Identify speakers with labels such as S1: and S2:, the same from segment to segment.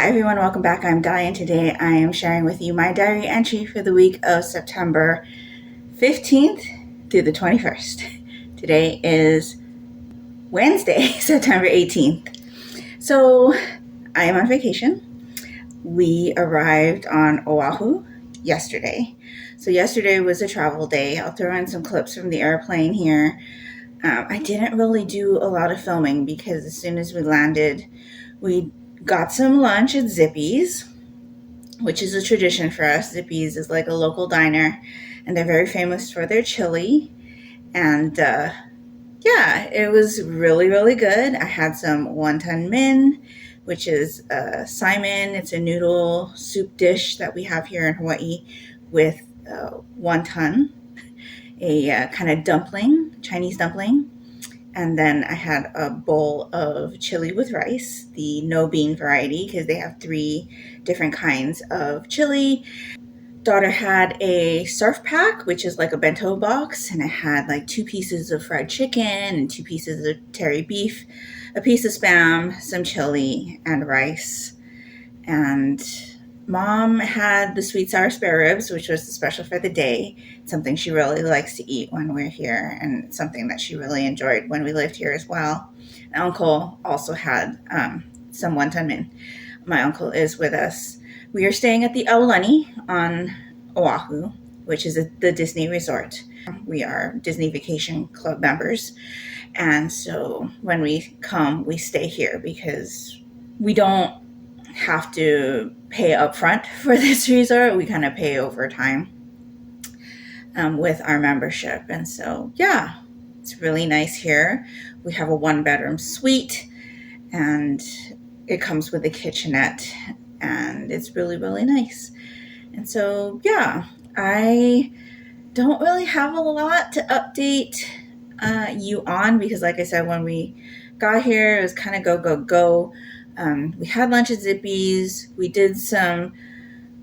S1: Hi everyone, welcome back. I'm Di, and today I am sharing with you my diary entry for the week of September 15th through the 21st. Today is Wednesday, September 18th. So I am on vacation. We arrived on Oahu yesterday. So yesterday was a travel day. I'll throw in some clips from the airplane here. I didn't really do a lot of filming because as soon as we landed, we got some lunch at Zippy's, which is a tradition for us. Zippy's is like a local diner, and they're very famous for their chili. And yeah, it was really, really good. I had some wonton min, which is Simon. It's a noodle soup dish that we have here in Hawaii with wonton, a kind of dumpling, Chinese dumpling. And then I had a bowl of chili with rice, the no bean variety, because they have 3 different kinds of chili. Daughter had a surf pack, which is like a bento box, and it had like 2 pieces of fried chicken and 2 pieces of terry beef, a piece of Spam, some chili, and rice. And Mom had the sweet sour spare ribs, which was the special for the day. It's something she really likes to eat when we're here, and something that she really enjoyed when we lived here as well. And Uncle also had some wonton min. My uncle is with us. We are staying at the Aulani on Oahu, which is the Disney resort. We are Disney Vacation Club members, and so when we come, we stay here because we don't have to pay up front for this resort. We kind of pay over time with our membership. And so, yeah, it's really nice here. We have a 1-bedroom suite, and it comes with a kitchenette, and it's really, really nice. And so, yeah, I don't really have a lot to update you on because, like I said, when we got here, it was kind of go. We had lunch at Zippy's. We did some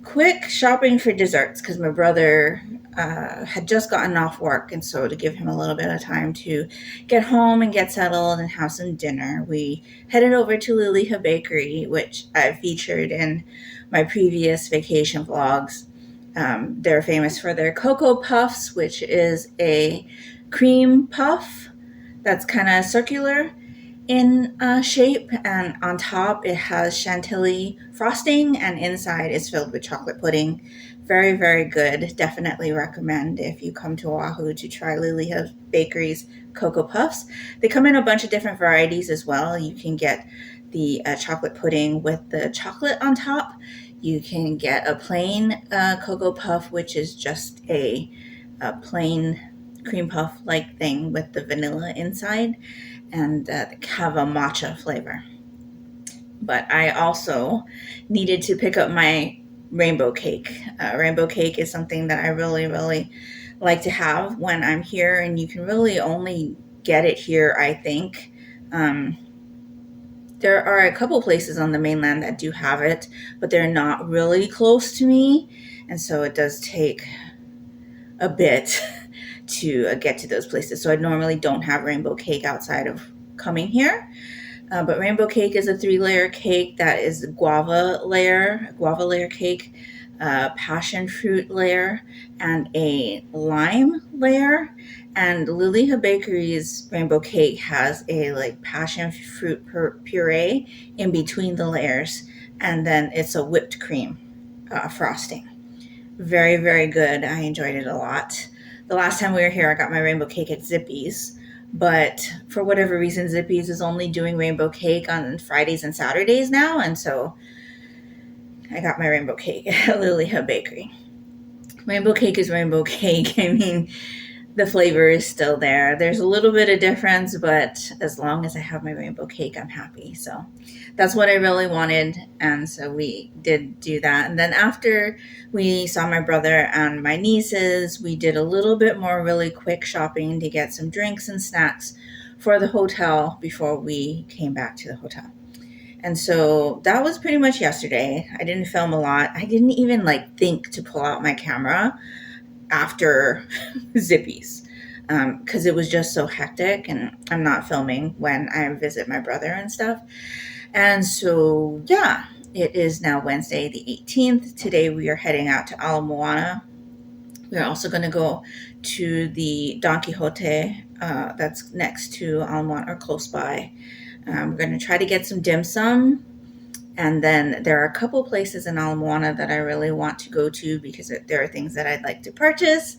S1: quick shopping for desserts because my brother had just gotten off work, and so to give him a little bit of time to get home and get settled and have some dinner, we headed over to Lilia Bakery, which I've featured in my previous vacation vlogs. They're famous for their Cocoa Puffs, which is a cream puff that's kind of circular in shape, and on top it has chantilly frosting, and inside is filled with chocolate pudding. Very, very good. Definitely recommend if you come to Oahu to try Lilia Bakery's Cocoa Puffs. They come in a bunch of different varieties as well. You can get the chocolate pudding with the chocolate on top. You can get a plain Cocoa Puff, which is just a plain cream puff like thing with the vanilla inside, and have a matcha flavor. But I also needed to pick up my rainbow cake. Rainbow cake is something that I really, really like to have when I'm here, and you can really only get it here, I think. There are a couple places on the mainland that do have it, but they're not really close to me, and so it does take a bit to get to those places. So I normally don't have rainbow cake outside of coming here. But rainbow cake is a 3-layer cake that is guava layer cake, passion fruit layer, and a lime layer. And Lilia Bakery's rainbow cake has a like passion fruit puree in between the layers, and then it's a whipped cream frosting. Very, very good. I enjoyed it a lot. The last time we were here, I got my rainbow cake at Zippy's, but for whatever reason, Zippy's is only doing rainbow cake on Fridays and Saturdays now, and so I got my rainbow cake at Lilia Bakery. Rainbow cake is rainbow cake. I mean, the flavor is still there. There's a little bit of difference, but as long as I have my rainbow cake, I'm happy. So that's what I really wanted, and so we did do that. And then after we saw my brother and my nieces, we did a little bit more really quick shopping to get some drinks and snacks for the hotel before we came back to the hotel. And so that was pretty much yesterday. I didn't film a lot. I didn't even think to pull out my camera after Zippy's because it was just so hectic, and I'm not filming when I visit my brother and stuff. And so, yeah, It is now Wednesday the 18th. Today we are heading out to Ala Moana. We're also going to go to the Don Quixote that's next to Ala Moana or close by. We're going to try to get some dim sum. And then there are a couple places in Ala Moana that I really want to go to because there are things that I'd like to purchase.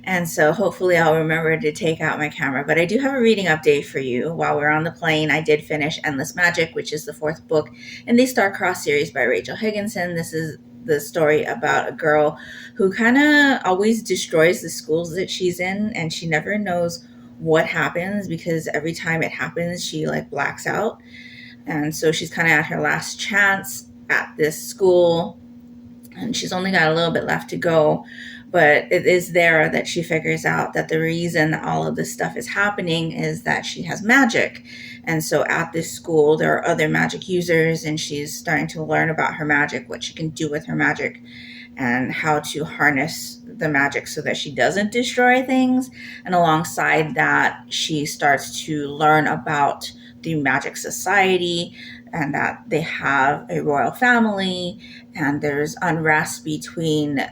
S1: And so hopefully I'll remember to take out my camera. But I do have a reading update for you. While we're on the plane, I did finish Endless Magic, which is the 4th book in the Star-Crossed series by Rachel Higginson. This is the story about a girl who kind of always destroys the schools that she's in, and she never knows what happens because every time it happens, she blacks out. And so she's kind of at her last chance at this school, and she's only got a little bit left to go. But it is there that she figures out that the reason that all of this stuff is happening is that she has magic. And so at this school, there are other magic users, and she's starting to learn about her magic, what she can do with her magic, and how to harness the magic so that she doesn't destroy things. And alongside that, she starts to learn about the Magic Society, and that they have a royal family, and there's unrest between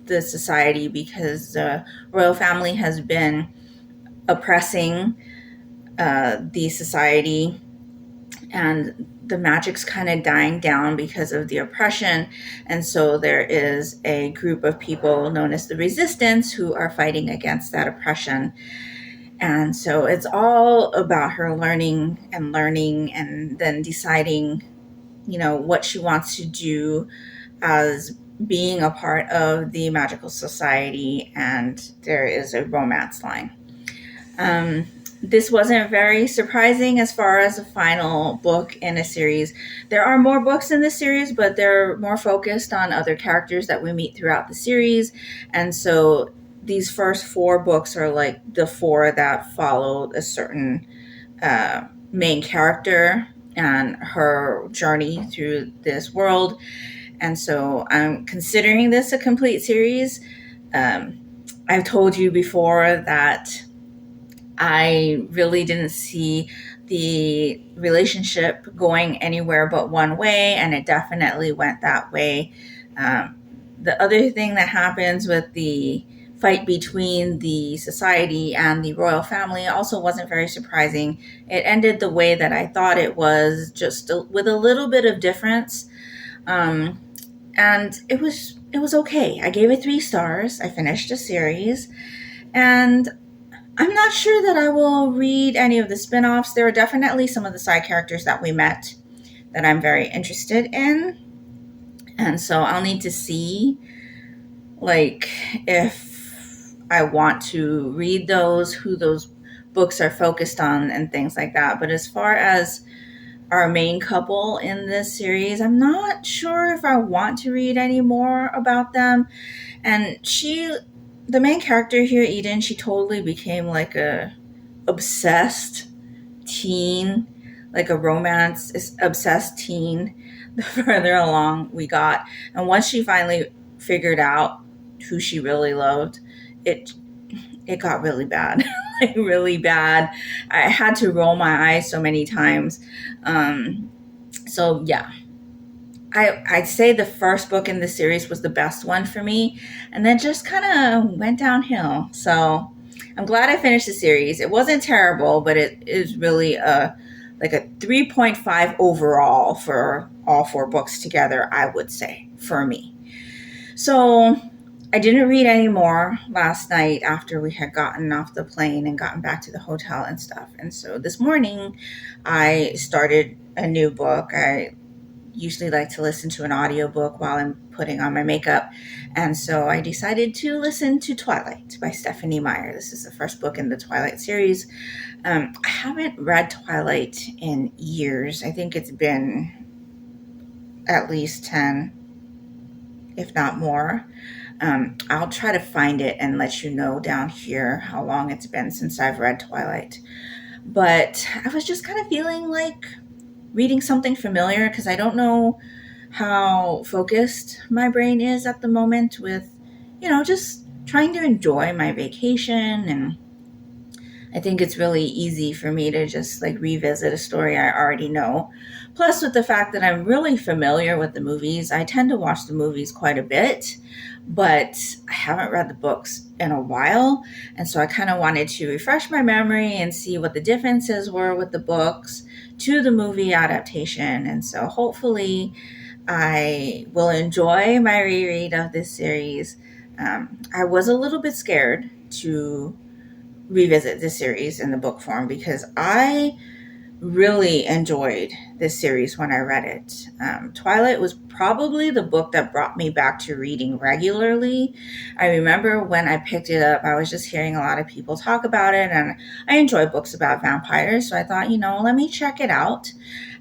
S1: the society because the royal family has been oppressing the society, and the magic's kind of dying down because of the oppression. And so there is a group of people known as the Resistance who are fighting against that oppression. And so it's all about her learning and then deciding, what she wants to do as being a part of the magical society. And there is a romance line. This wasn't very surprising as far as a final book in a series. There are more books in the series, but they're more focused on other characters that we meet throughout the series. And so these first 4 books are the 4 that followed a certain main character and her journey through this world. And so I'm considering this a complete series. I've told you before that I really didn't see the relationship going anywhere but one way, and it definitely went that way. The other thing that happens with the fight between the society and the royal family also wasn't very surprising. It ended the way that I thought it was, just with a little bit of difference. And it was okay. I gave it 3 stars. I finished the series, and I'm not sure that I will read any of the spin-offs. There are definitely some of the side characters that we met that I'm very interested in. And so I'll need to see if I want to read those, who those books are focused on and things like that. But as far as our main couple in this series, I'm not sure if I want to read any more about them. And the main character here, Eden, she totally became a obsessed teen, a romance obsessed teen the further along we got. And once she finally figured out who she really loved, it got really bad. Really bad. I had to roll my eyes so many times. So yeah, I'd say the first book in the series was the best one for me, and then just kind of went downhill. So I'm glad I finished the series. It wasn't terrible, but it is really a 3.5 overall for all 4 books together, I would say, for me. So I didn't read any more last night after we had gotten off the plane and gotten back to the hotel and stuff. And so this morning I started a new book. I usually like to listen to an audiobook while I'm putting on my makeup. And so I decided to listen to Twilight by Stephanie Meyer. This is the first book in the Twilight series. I haven't read Twilight in years. I think it's been at least 10, if not more. I'll try to find it and let you know down here how long it's been since I've read Twilight. But I was just kind of feeling like reading something familiar because I don't know how focused my brain is at the moment with, just trying to enjoy my vacation. And I think it's really easy for me to just like revisit a story I already know. Plus, with the fact that I'm really familiar with the movies, I tend to watch the movies quite a bit, but I haven't read the books in a while. And so I kind of wanted to refresh my memory and see what the differences were with the books to the movie adaptation. And so hopefully, I will enjoy my reread of this series. I was a little bit scared to revisit this series in the book form because I really enjoyed this series when I read it. Twilight was probably the book that brought me back to reading regularly. I remember when I picked it up, I was just hearing a lot of people talk about it, and I enjoy books about vampires, so I thought, let me check it out.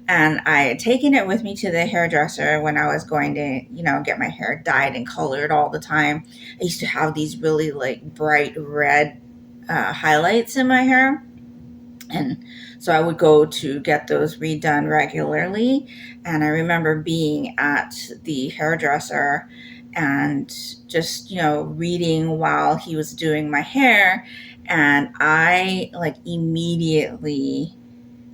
S1: And I had taken it with me to the hairdresser when I was going to, get my hair dyed and colored all the time. I used to have these really like bright red highlights in my hair. And so I would go to get those redone regularly. And I remember being at the hairdresser and just, reading while he was doing my hair. And I like immediately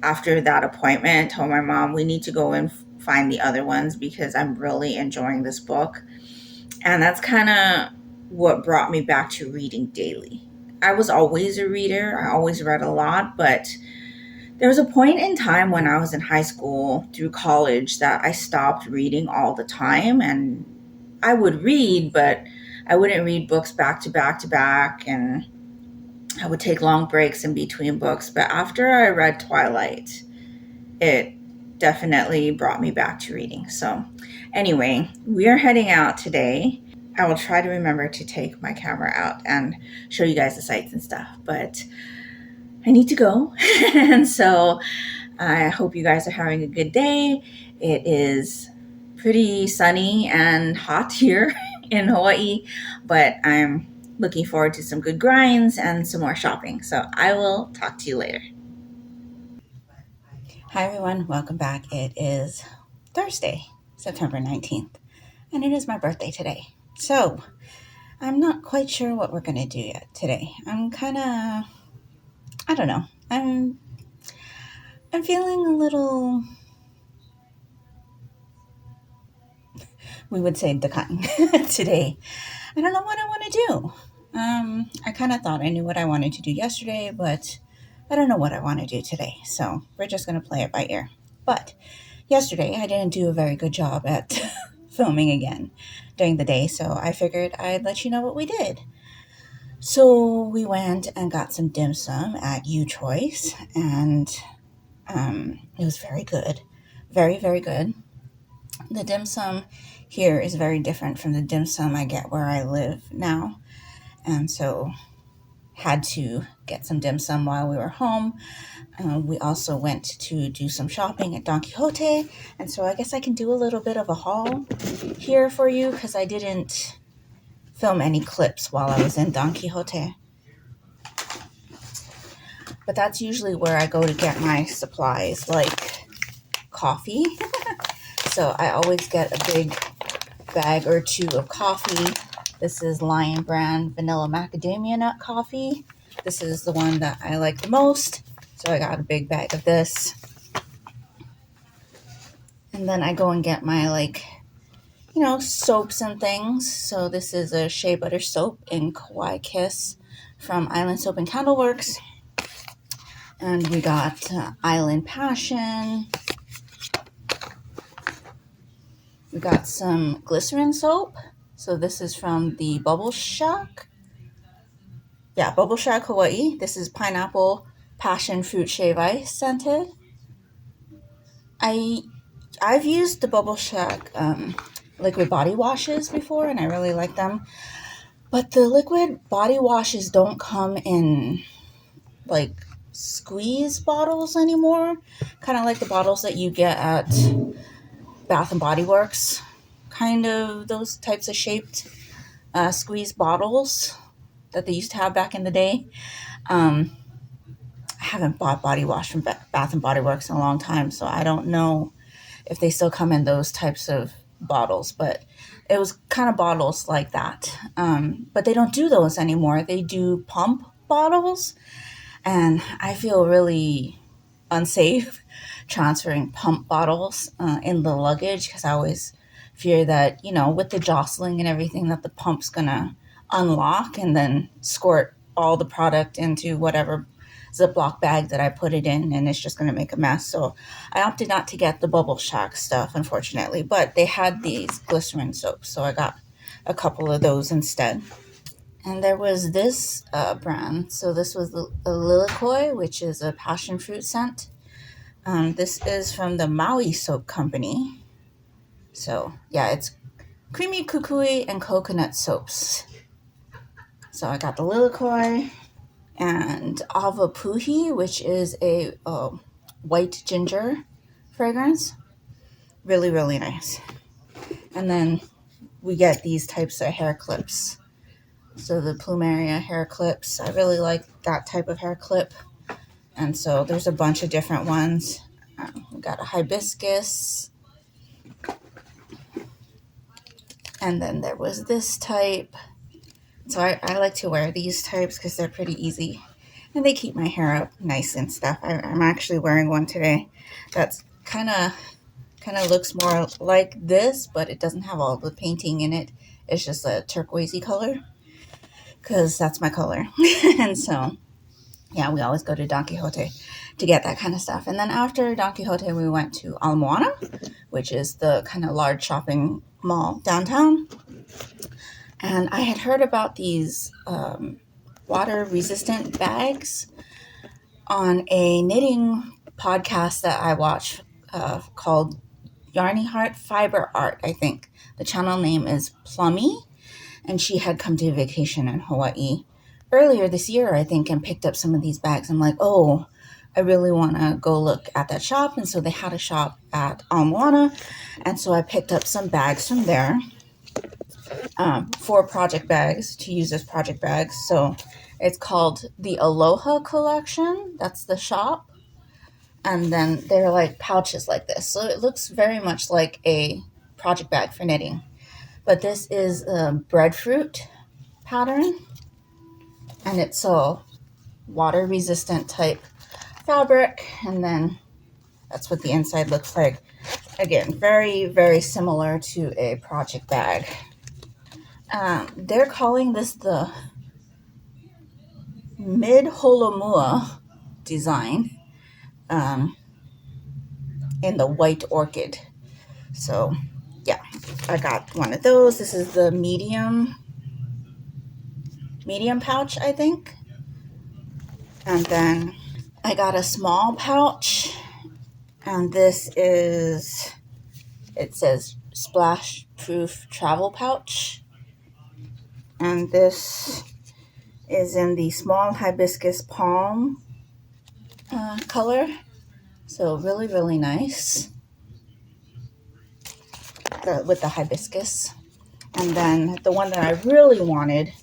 S1: after that appointment told my mom, we need to go and find the other ones because I'm really enjoying this book. And that's kind of what brought me back to reading daily. I was always a reader. I always read a lot, but there was a point in time when I was in high school through college that I stopped reading all the time. And I would read, but I wouldn't read books back to back to back. And I would take long breaks in between books. But after I read Twilight, it definitely brought me back to reading. So anyway, we are heading out today. I will try to remember to take my camera out and show you guys the sights and stuff, but I need to go. And so I hope you guys are having a good day. It is pretty sunny and hot here in Hawaii, but I'm looking forward to some good grinds and some more shopping. So I will talk to you later. Hi everyone, welcome back. It is Thursday, September 19th, and it is my birthday today. So I'm not quite sure what we're going to do yet today. I don't know. I'm feeling a little, we would say, decline today. I don't know what I want to do. I kind of thought I knew what I wanted to do yesterday, but I don't know what I want to do today. So we're just going to play it by ear. But yesterday I didn't do a very good job at filming again during the day, so I figured I'd let you know what we did. So we went and got some dim sum at U Choice, and it was very good. Very, very good. The dim sum here is very different from the dim sum I get where I live now, and so had to get some dim sum while we were home. We also went to do some shopping at Don Quixote, and so I guess I can do a little bit of a haul here for you because I didn't film any clips while I was in Don Quixote. But that's usually where I go to get my supplies, like coffee. So I always get a big bag or two of coffee. This is Lion Brand Vanilla Macadamia Nut Coffee. This is the one that I like the most. So I got a big bag of this. And then I go and get my, soaps and things. So this is a shea butter soap in Kawaii Kiss from Island Soap and Candleworks. And we got Island Passion. We got some glycerin soap. So this is from the Bubble Shack. Yeah, Bubble Shack Hawaii. This is pineapple passion fruit shave ice scented. I've used the Bubble Shack liquid body washes before, and I really like them. But the liquid body washes don't come in squeeze bottles anymore. Kind of like the bottles that you get at Bath and Body Works. Kind of those types of shaped squeeze bottles that they used to have back in the day. I haven't bought body wash from Bath and Body Works in a long time, so I don't know if they still come in those types of bottles, but it was kind of bottles like that. But they don't do those anymore. They do pump bottles, And I feel really unsafe transferring pump bottles in the luggage because I always fear that, with the jostling and everything, that the pump's gonna unlock and then squirt all the product into whatever Ziploc bag that I put it in, and it's just gonna make a mess. So I opted not to get the Bubble Shock stuff, unfortunately, but they had these glycerin soaps, so I got a couple of those instead. And there was this brand. So this was the Lilikoi, which is a passion fruit scent. This is from the Maui Soap Company. So yeah, it's creamy kukui and coconut soaps. So I got the Lilikoi and Ava Puhi, which is a white ginger fragrance. Really, really nice. And then we get these types of hair clips. So the Plumeria hair clips, I really like that type of hair clip. And so there's a bunch of different ones. We got a hibiscus. And then there was this type. So I like to wear these types because they're pretty easy. And they keep my hair up nice and stuff. I'm actually wearing one today that's kind of looks more like this, but it doesn't have all the painting in it. It's just a turquoisey color because that's my color. And so, yeah, we always go to Don Quixote to get that kind of stuff. And then after Don Quixote, we went to Ala Moana, which is the kind of large shopping mall downtown. And I had heard about these water-resistant bags on a knitting podcast that I watch called Yarnie Heart Fiber Art, I think. The channel name is Plummy, and she had come to vacation in Hawaii earlier this year, I think, and picked up some of these bags. I'm like, oh, I really want to go look at that shop. And so they had a shop at Ala Moana, and so I picked up some bags from there. 4 project bags to use as project bags. So it's called the Aloha Collection. That's the shop. And then they're like pouches like this. So it looks very much like a project bag for knitting. But this is a breadfruit pattern. And it's a water resistant type fabric. And then that's what the inside looks like. Again, very, very similar to a project bag. They're calling this the mid-holomua design in the white orchid. So, yeah, I got one of those. This is the medium pouch, I think. And then I got a small pouch. And this is, it says splash proof travel pouch. And this is in the small hibiscus palm color. So really, really nice with the hibiscus. And then the one that I really wanted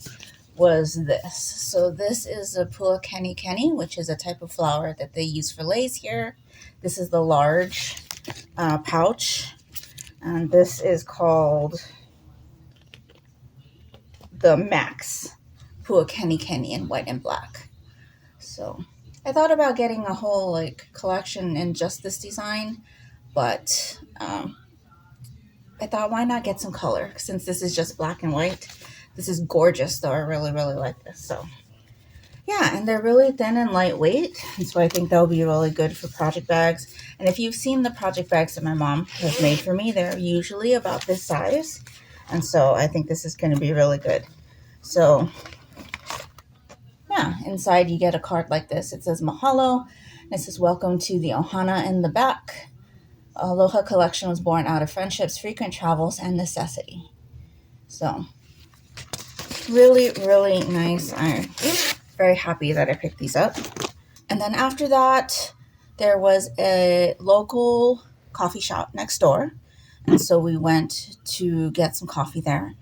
S1: was this. So this is a Pua Keni Keni, which is a type of flower that they use for lace here. This is the large pouch. And this is called the Max Pua Keni Keni in white and black. So I thought about getting a whole collection in just this design, but I thought, why not get some color since this is just black and white. This is gorgeous, though. I really, really like this. So yeah, and they're really thin and lightweight, and so I think they'll be really good for project bags. And if you've seen the project bags that my mom has made for me, they're usually about this size, and so I think this is going to be really good. So yeah, inside you get a card like this. It says mahalo. It says welcome to the ohana in the back. Aloha Collection was born out of friendships, frequent travels, and necessity. So really, really nice. I'm very happy that I picked these up. And then after that, there was a local coffee shop next door. And so we went to get some coffee there.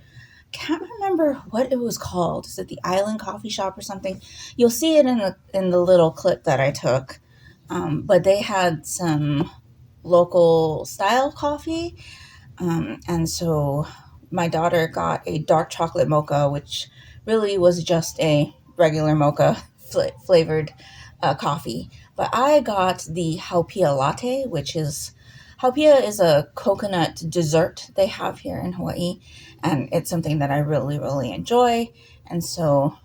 S1: Can't remember what it was called. Is it the Island Coffee Shop or something? You'll see it in the little clip that I took. But they had some local style coffee. And so my daughter got a dark chocolate mocha, which really was just a regular mocha flavored coffee, but I got the Haupia latte, which is Haupia is a coconut dessert they have here in Hawaii, and it's something that I really, really enjoy. And so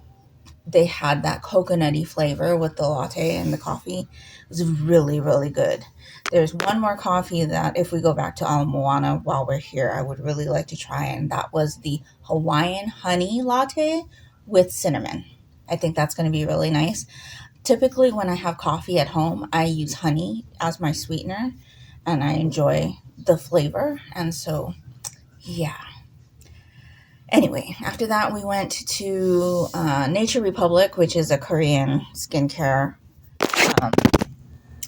S1: they had that coconutty flavor with the latte and the coffee. It was really, really good. There's one more coffee that if we go back to Ala Moana while we're here, I would really like to try, and that was the Hawaiian honey latte with cinnamon. I think that's going to be really nice. Typically, when I have coffee at home, I use honey as my sweetener, and I enjoy the flavor. And so, yeah. Anyway, after that, we went to Nature Republic, which is a Korean skincare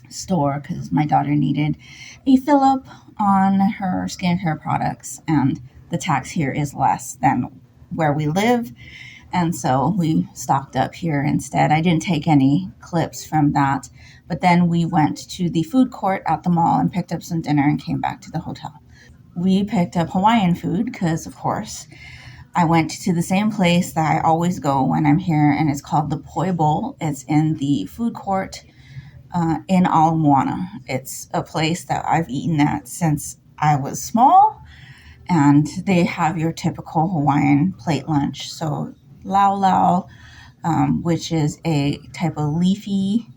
S1: store, because my daughter needed a fill-up on her skincare products, and the tax here is less than where we live. And so we stocked up here instead. I didn't take any clips from that. But then we went to the food court at the mall and picked up some dinner and came back to the hotel. We picked up Hawaiian food because, of course, I went to the same place that I always go when I'm here, and it's called the Poi Bowl. It's in the food court in Ala Moana. It's a place that I've eaten at since I was small, and they have your typical Hawaiian plate lunch. So lau lau, which is a type of leafy,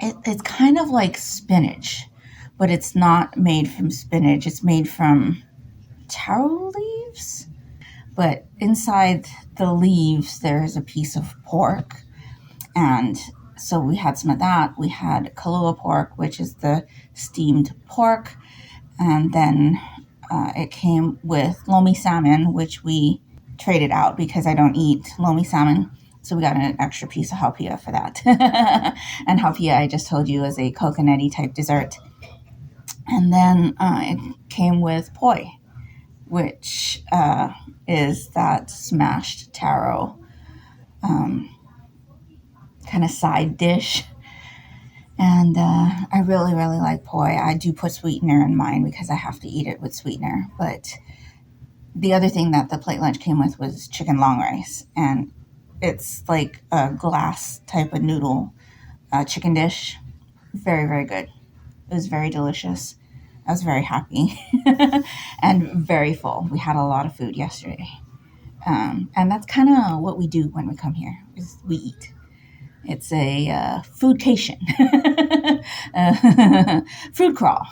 S1: it's kind of like spinach, but it's not made from spinach. It's made from taro leaves, but inside the leaves there's a piece of pork. And so we had some of that. We had kalua pork, which is the steamed pork, and then it came with lomi salmon, which we traded out because I don't eat lomi salmon. So we got an extra piece of haupia for that. And haupia, I just told you, is a coconutty type dessert. And then it came with poi, which is that smashed taro kind of side dish. And I really, really like poi. I do put sweetener in mine because I have to eat it with sweetener. But the other thing that the plate lunch came with was chicken long rice. And it's like a glass type of noodle chicken dish. Very, very good. It was very delicious. I was very happy and very full. We had a lot of food yesterday. And that's kind of what we do when we come here, is we eat. It's a foodcation. Food crawl.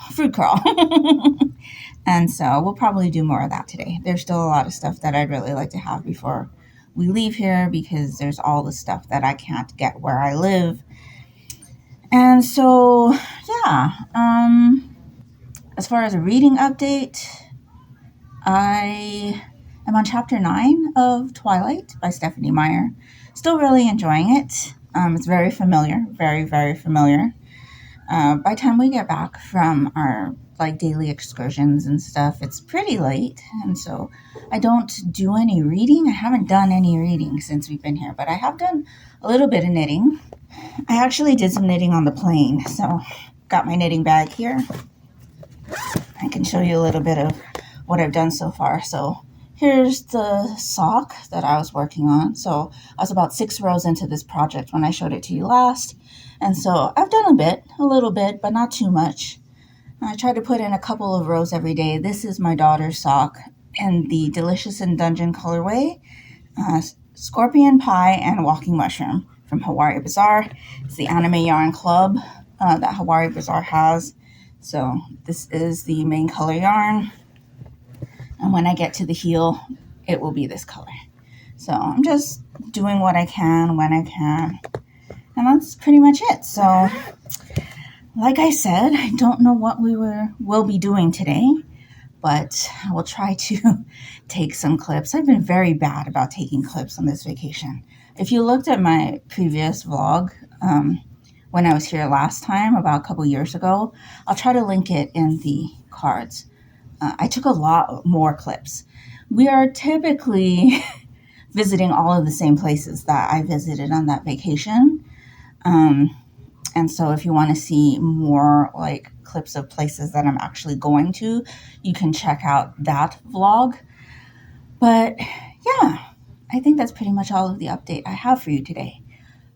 S1: And so we'll probably do more of that today. There's still a lot of stuff that I'd really like to have before we leave here, because there's all the stuff that I can't get where I live. And so, yeah. As far as a reading update, I am on chapter 9 of Twilight by Stephanie Meyer. Still really enjoying it. It's very familiar, very, very familiar. By the time we get back from our daily excursions and stuff, it's pretty late, and so I don't do any reading. I haven't done any reading since we've been here, but I have done a little bit of knitting. I actually did some knitting on the plane, so got my knitting bag here. I can show you a little bit of what I've done so far. So here's the sock that I was working on. So I was about 6 rows into this project when I showed it to you last. And so I've done a little bit, but not too much. I try to put in a couple of rows every day. This is my daughter's sock in the Delicious in Dungeon colorway, Scorpion Pie and Walking Mushroom from Hawari Bazaar. It's the anime yarn club that Hawari Bazaar has. So this is the main color yarn. And when I get to the heel, it will be this color. So I'm just doing what I can when I can. And that's pretty much it. So like I said, I don't know what will be doing today, but I will try to take some clips. I've been very bad about taking clips on this vacation. If you looked at my previous vlog, when I was here last time, about a couple years ago, I'll try to link it in the cards. I took a lot more clips. We are typically visiting all of the same places that I visited on that vacation. And so if you want to see more clips of places that I'm actually going to, you can check out that vlog. But yeah, I think that's pretty much all of the update I have for you today.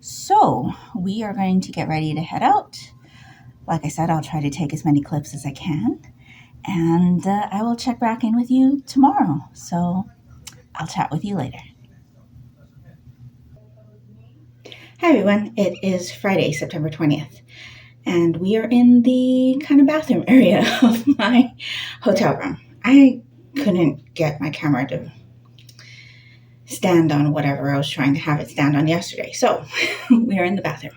S1: So we are going to get ready to head out. Like I said, I'll try to take as many clips as I can, and I will check back in with you tomorrow. So I'll chat with you later. Hi everyone, it is Friday, September 20th, and we are in the kind of bathroom area of my hotel room. I couldn't get my camera to stand on whatever I was trying to have it stand on yesterday, so we are in the bathroom.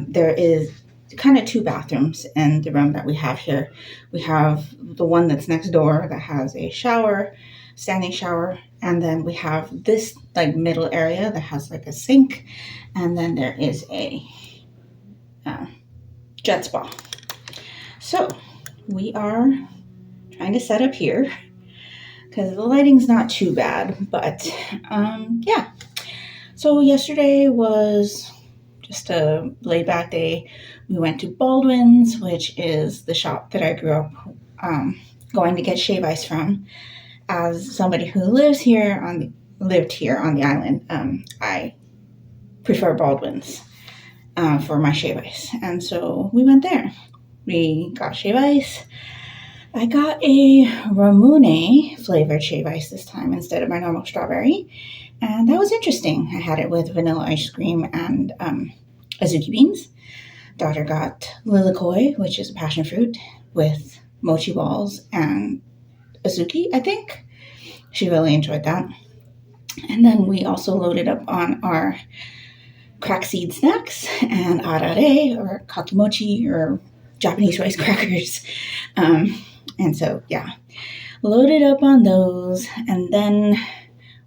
S1: There is kind of two bathrooms in the room that we have here. We have the one that's next door that has a shower, standing shower, and then we have this like middle area that has like a sink, and then there is a jet spa. So we are trying to set up here because the lighting's not too bad, but yeah. So yesterday was just a laid back day. We went to Baldwin's, which is the shop that I grew up going to get shave ice from. As somebody who lived here on the island, I prefer Baldwin's for my shave ice, and so we went there. We got shave ice. I got a Ramune flavored shave ice this time instead of my normal strawberry, and that was interesting. I had it with vanilla ice cream and azuki beans. Daughter got lilikoi, which is a passion fruit, with mochi balls and azuki, I think. She really enjoyed that. And then we also loaded up on our crack seed snacks and arare, or kakimochi, or Japanese rice crackers. And so, yeah, loaded up on those. And then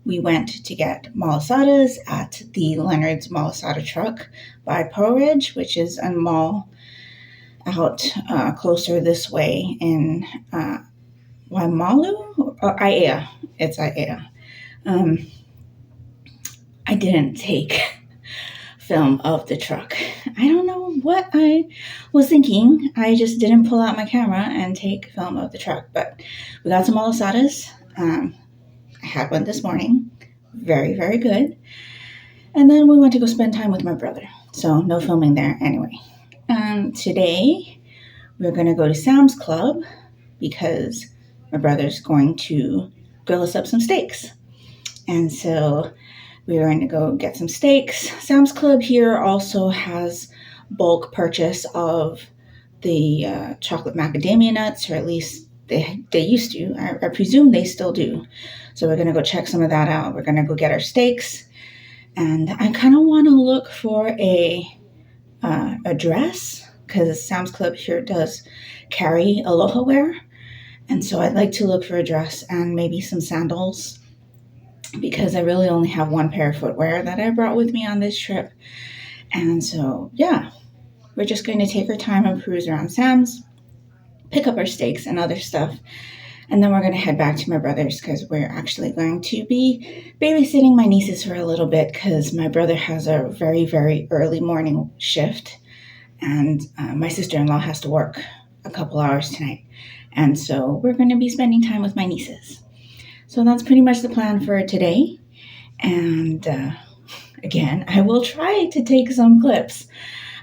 S1: we went to get malasadas at the Leonard's Malasada truck by Pearl Ridge, which is a mall out closer this way in Waimalu or Aiea. It's Aiea. I didn't take film of the truck. I don't know what I was thinking. I just didn't pull out my camera and take film of the truck, but we got some malasadas. I had one this morning. Very, very good. And then we went to go spend time with my brother. So no filming there anyway. Today we're going to go to Sam's Club because my brother's going to grill us up some steaks. And so we're going to go get some steaks. Sam's Club here also has bulk purchase of the chocolate macadamia nuts, or at least they used to. I presume they still do. So we're going to go check some of that out. We're going to go get our steaks. And I kind of want to look for a dress because Sam's Club here does carry aloha wear. And so I'd like to look for a dress and maybe some sandals, because I really only have one pair of footwear that I brought with me on this trip. And so, yeah, we're just going to take our time and cruise around Sam's, pick up our steaks and other stuff, and then we're going to head back to my brother's because we're actually going to be babysitting my nieces for a little bit because my brother has a very, very early morning shift, and my sister-in-law has to work a couple hours tonight. And so we're going to be spending time with my nieces. So that's pretty much the plan for today. And again, I will try to take some clips.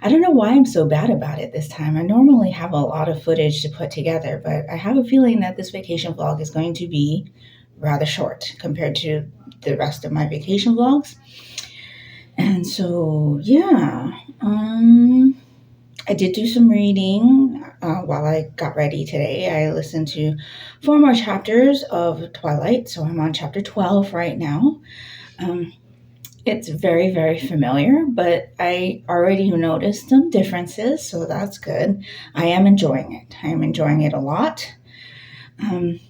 S1: I don't know why I'm so bad about it this time. I normally have a lot of footage to put together, but I have a feeling that this vacation vlog is going to be rather short compared to the rest of my vacation vlogs. And so, yeah, I did do some reading while I got ready today. I listened to 4 more chapters of Twilight, so I'm on chapter 12 right now. It's very, very familiar, but I already noticed some differences, so that's good. I am enjoying it. I am enjoying it a lot. I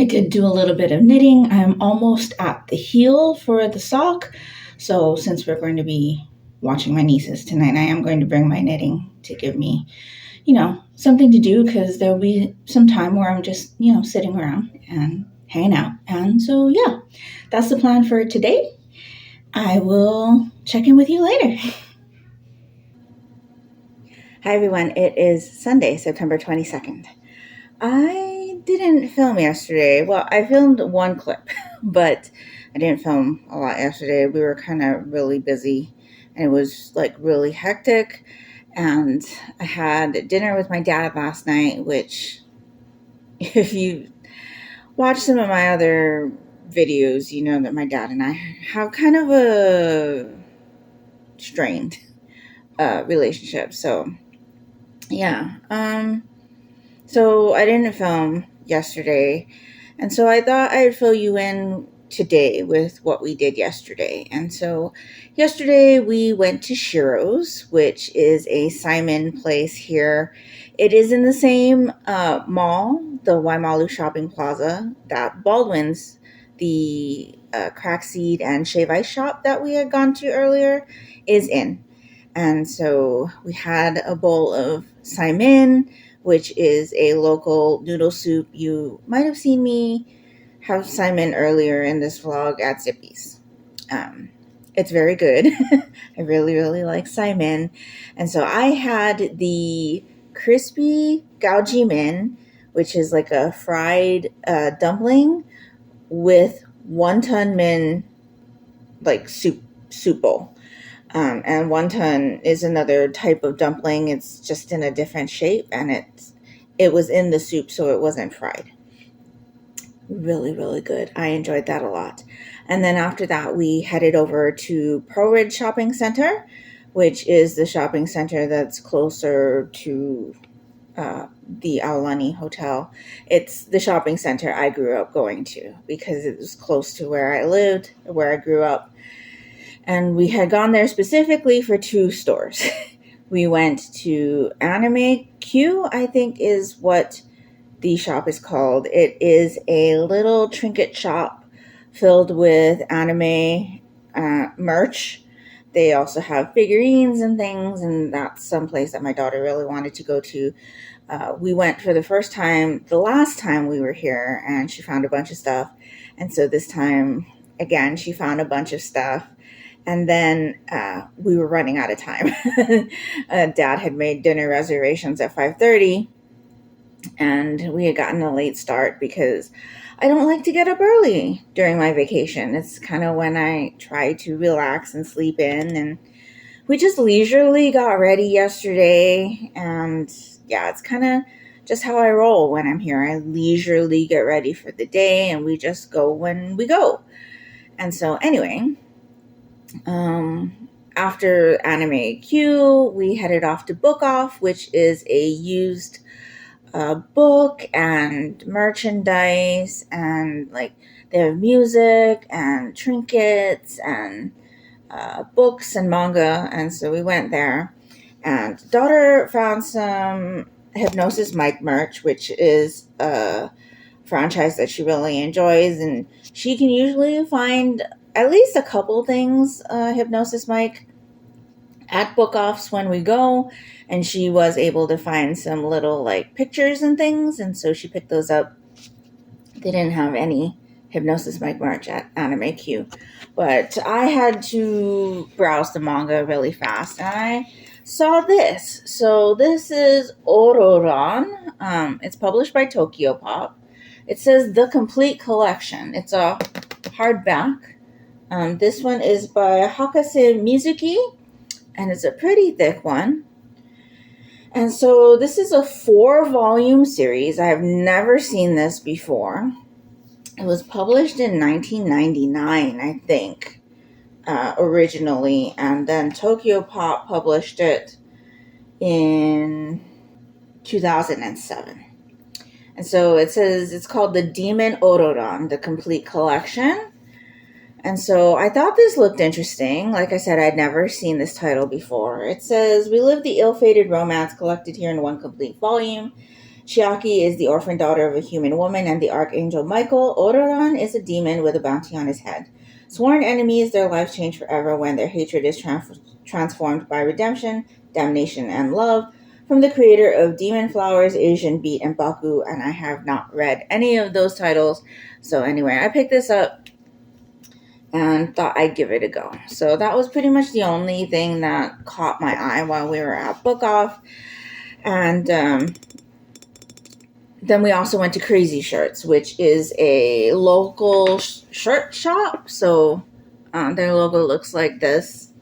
S1: did do a little bit of knitting. I'm almost at the heel for the sock, so since we're going to be watching my nieces tonight, I am going to bring my knitting to give me, something to do, because there'll be some time where I'm just, sitting around and hanging out. And so, yeah, that's the plan for today. I will check in with you later. Hi, everyone. It is Sunday, September 22nd. I didn't film yesterday. Well, I filmed one clip, but I didn't film a lot yesterday. We were kind of really busy and it was like really hectic. And I had dinner with my dad last night, which, if you watch some of my other videos, you know that my dad and I have kind of a strained relationship. So yeah, so I didn't film yesterday, and so I thought I'd fill you in today with what we did yesterday. And so yesterday we went to Shiro's, which is a Simon place here. It is in the same mall, the Waimalu Shopping Plaza, that Baldwin's, the crack seed and shave ice shop that we had gone to earlier, is in. And so we had a bowl of Simon, which is a local noodle soup. You might have seen me have Simon earlier in this vlog at Zippy's. It's very good. I really, really like Simon. And so I had the crispy gaojimin, which is like a fried dumpling with wonton min, like soup bowl. And wonton is another type of dumpling. It's just in a different shape, and it was in the soup, so it wasn't fried. Really, really good. I enjoyed that a lot. And then after that, we headed over to Pearl Ridge Shopping Center, which is the shopping center that's closer to the Aulani Hotel. It's the shopping center I grew up going to because it was close to where I lived, where I grew up. And we had gone there specifically for two stores. We went to Anime Q, I think is what the shop is called. It is a little trinket shop filled with anime merch. They also have figurines and things, and that's someplace that my daughter really wanted to go to. We went for the first time the last time we were here, and she found a bunch of stuff. And so this time, again, she found a bunch of stuff. And then we were running out of time. Dad had made dinner reservations at 5:30, and we had gotten a late start because I don't like to get up early during my vacation. It's kind of when I try to relax and sleep in. And we just leisurely got ready yesterday. And yeah, it's kind of just how I roll when I'm here. I leisurely get ready for the day, and we just go when we go. And so anyway, after Anime Q, we headed off to Book Off, which is a used book and merchandise, and like they have music and trinkets and books and manga. And so we went there, and daughter found some Hypnosis Mic merch, which is a franchise that she really enjoys, and she can usually find at least a couple things Hypnosis Mic at book offs when we go, and she was able to find some little like pictures and things, and so she picked those up. They didn't have any Hypnosis Mic merch at Anime Q, but I had to browse the manga really fast, and I saw this. So this is Ororan. It's published by Tokyo Pop. It says The Complete Collection. It's a hardback. This one is by Hakase Mizuki, and it's a pretty thick one. And so this is a 4-volume series. I have never seen this before. It was published in 1999, I think, originally, and then Tokyo Pop published it in 2007. And so it says it's called The Demon Ororan, The Complete Collection. And so I thought this looked interesting. Like I said, I'd never seen this title before. It says, we live the ill-fated romance collected here in one complete volume. Chiaki is the orphan daughter of a human woman and the archangel Michael. Ororan is a demon with a bounty on his head. Sworn enemies, their lives change forever when their hatred is transformed by redemption, damnation, and love. From the creator of Demon Flowers, Asian Beat, and Baku. And I have not read any of those titles. So anyway, I picked this up and thought I'd give it a go. So that was pretty much the only thing that caught my eye while we were at Book Off. And then we also went to Crazy Shirts, which is a local shirt shop. So their logo looks like this.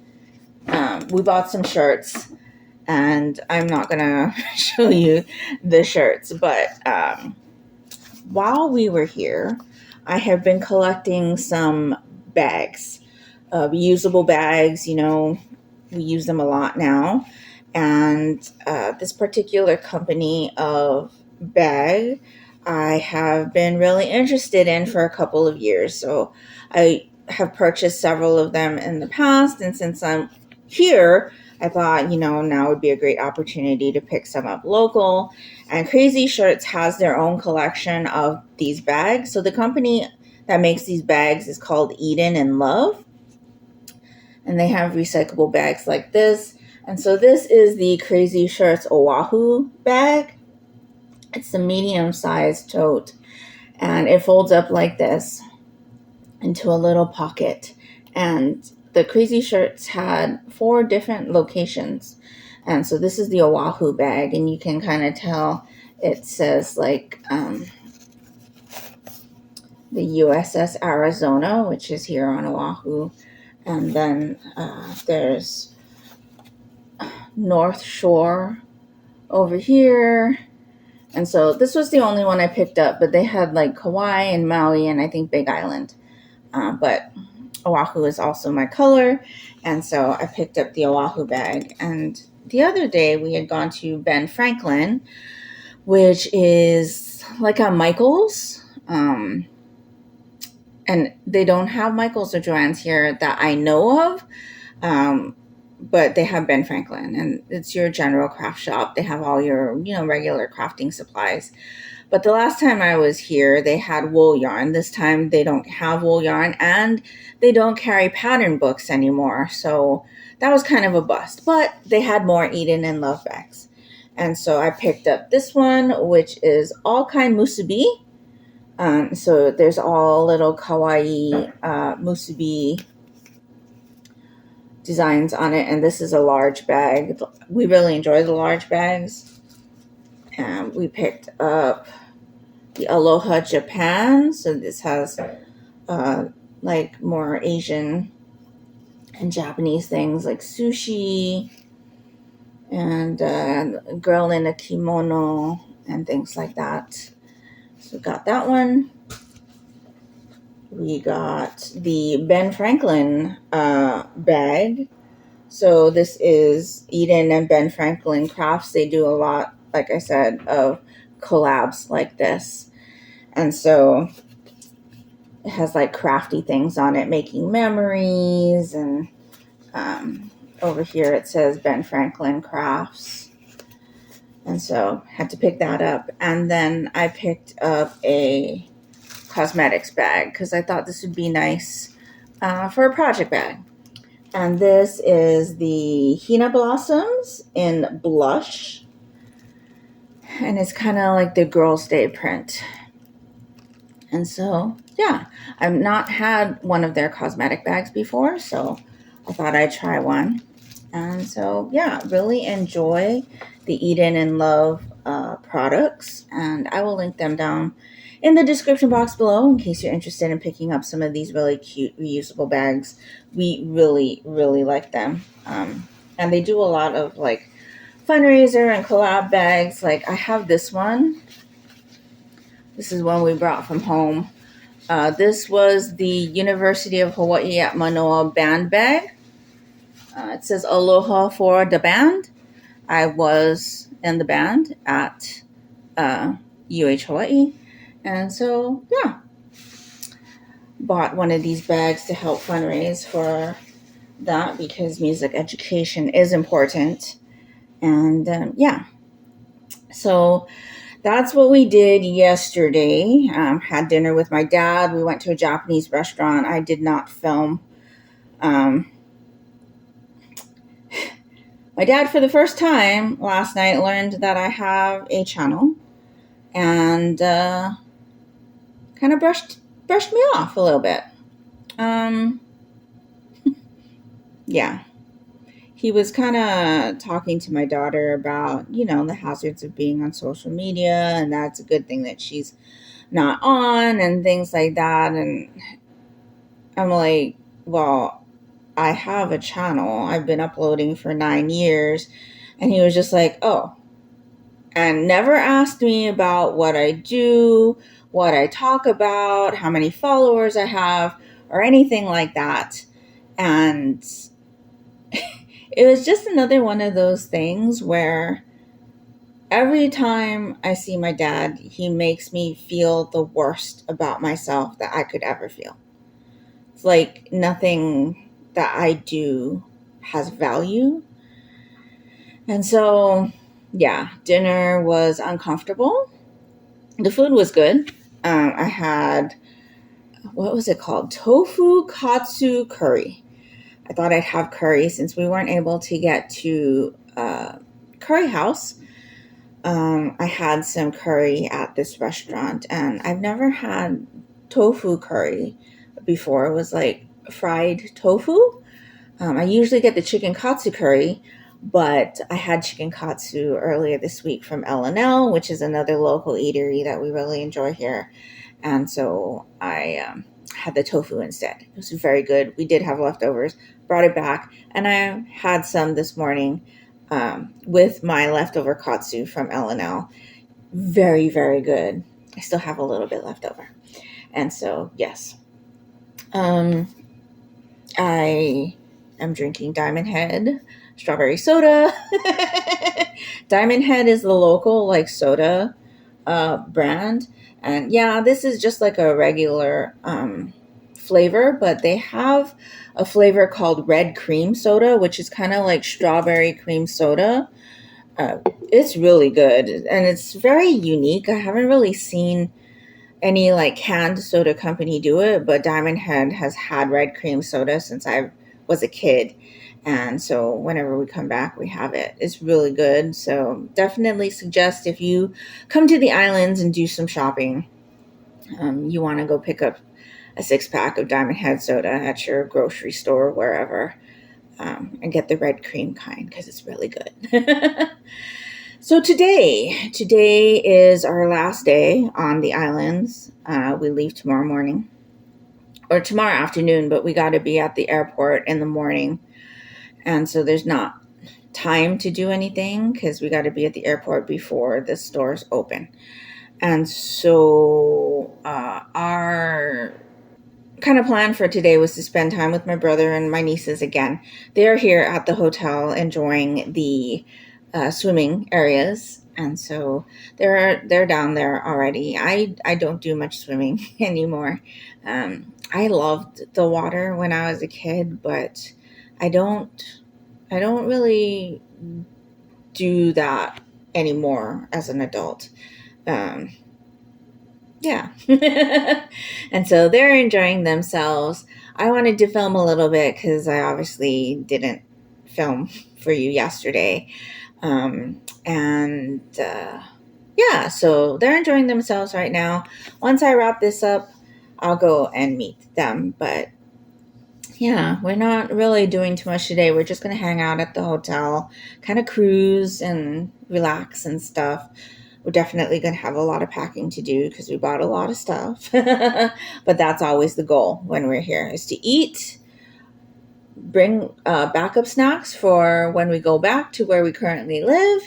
S1: we bought some shirts, and I'm not gonna show you the shirts, but while we were here, I have been collecting some bags, reusable bags. We use them a lot now. And this particular company of bag I have been really interested in for a couple of years. So I have purchased several of them in the past. And since I'm here, I thought, now would be a great opportunity to pick some up local. And Crazy Shirts has their own collection of these bags. So the company that makes these bags is called Eden and Love. And they have recyclable bags like this. And so this is the Crazy Shirts Oahu bag. It's a medium-sized tote. And it folds up like this into a little pocket. And the Crazy Shirts had 4 different locations. And so this is the Oahu bag. And you can kind of tell it says like the USS Arizona, which is here on Oahu. And then there's North Shore over here. And so this was the only one I picked up, but they had like Kauai and Maui and I think Big Island. But Oahu is also my color. And so I picked up the Oahu bag. And the other day we had gone to Ben Franklin, which is like a Michael's. And they don't have Michael's or Joann's here that I know of. But they have Ben Franklin, and it's your general craft shop. They have all your, regular crafting supplies. But the last time I was here, they had wool yarn. This time they don't have wool yarn, and they don't carry pattern books anymore. So that was kind of a bust. But they had more Eden and Love bags. And so I picked up this one, which is all kind musubi. So there's all little kawaii musubi designs on it, and this is a large bag. We really enjoy the large bags. And we picked up the Aloha Japan. So this has like more Asian and Japanese things like sushi and a girl in a kimono and things like that. So we got that one. We got the Ben Franklin bag. So this is Eden and Ben Franklin Crafts. They do a lot, like I said, of collabs like this. And so it has like crafty things on it, making memories. And over here it says Ben Franklin Crafts. And so I had to pick that up. And then I picked up a cosmetics bag because I thought this would be nice for a project bag. And this is the Hina Blossoms in Blush. And it's kind of like the Girls' Day print. And so, yeah, I've not had one of their cosmetic bags before, so I thought I'd try one. And so, yeah, really enjoy the Eden and Love products. And I will link them down in the description box below in case you're interested in picking up some of these really cute reusable bags. We really, really like them. And they do a lot of like fundraiser and collab bags. Like I have this one. This is one we brought from home. This was the University of Hawaii at Manoa band bag. It says Aloha for the band. I was in the band at UH Hawaii. And so, yeah, bought one of these bags to help fundraise for that because music education is important. And yeah, so that's what we did yesterday. Had dinner with my dad. We went to a Japanese restaurant. I did not film. My dad, for the first time last night, learned that I have a channel and kind of brushed me off a little bit. Yeah. He was kind of talking to my daughter about, the hazards of being on social media, and that's a good thing that she's not on and things like that. And I'm like, well, I have a channel. I've been uploading for 9 years. And he was just like, oh, and never asked me about what I do, what I talk about, how many followers I have, or anything like that. And it was just another one of those things where every time I see my dad, he makes me feel the worst about myself that I could ever feel. It's like nothing that I do has value. And so, yeah, dinner was uncomfortable. The food was good. I had, what was it called? Tofu katsu curry. I thought I'd have curry since we weren't able to get to Curry House. I had some curry at this restaurant, and I've never had tofu curry before. It was like fried tofu. I usually get the chicken katsu curry, but I had chicken katsu earlier this week from L&L, which is another local eatery that we really enjoy here. And so I had the tofu instead. It was very good. We did have leftovers, brought it back, and I had some this morning with my leftover katsu from L&L. Very, very good. I still have a little bit left over. And so, yes. I am drinking Diamond Head strawberry soda. Diamond Head is the local soda brand. And yeah, this is just like a regular flavor, but they have a flavor called red cream soda, which is kind of like strawberry cream soda. It's really good, and it's very unique. I haven't really seen any canned soda company do it, but Diamond Head has had red cream soda since I was a kid. And so whenever we come back, we have it. It's really good. So definitely suggest if you come to the islands and do some shopping, you want to go pick up a 6-pack of Diamond Head soda at your grocery store, wherever, and get the red cream kind because it's really good. So today is our last day on the islands. We leave tomorrow morning or tomorrow afternoon, but we got to be at the airport in the morning. And so there's not time to do anything because we got to be at the airport before the stores open. And so our kind of plan for today was to spend time with my brother and my nieces again. They're here at the hotel enjoying the swimming areas, and so they're down there already. I don't do much swimming anymore. I loved the water when I was a kid, but I don't really do that anymore as an adult. Yeah. And so they're enjoying themselves. I wanted to film a little bit because I obviously didn't film for you yesterday. Yeah, so they're enjoying themselves right now. Once I wrap this up, I'll go and meet them. But yeah, we're not really doing too much today. We're just going to hang out at the hotel, kind of cruise and relax and stuff. We're definitely going to have a lot of packing to do because we bought a lot of stuff. But that's always the goal when we're here, is to eat, bring backup snacks for when we go back to where we currently live,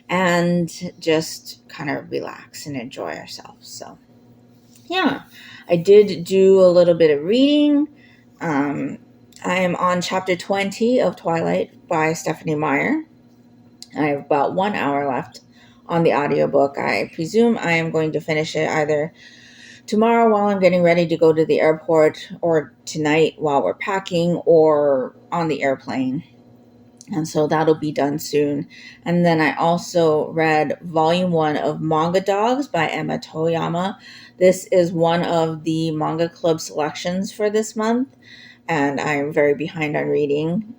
S1: and just kind of relax and enjoy ourselves. So yeah, I did do a little bit of reading. I am on chapter 20 of Twilight by Stephanie Meyer. I have about 1 hour left on the audiobook. I presume I am going to finish it either tomorrow while I'm getting ready to go to the airport, or tonight while we're packing, or on the airplane. And so that'll be done soon. And then I also read volume 1 of Manga Dogs by Emma Toyama. This is one of the Manga Club selections for this month, and I'm very behind on reading.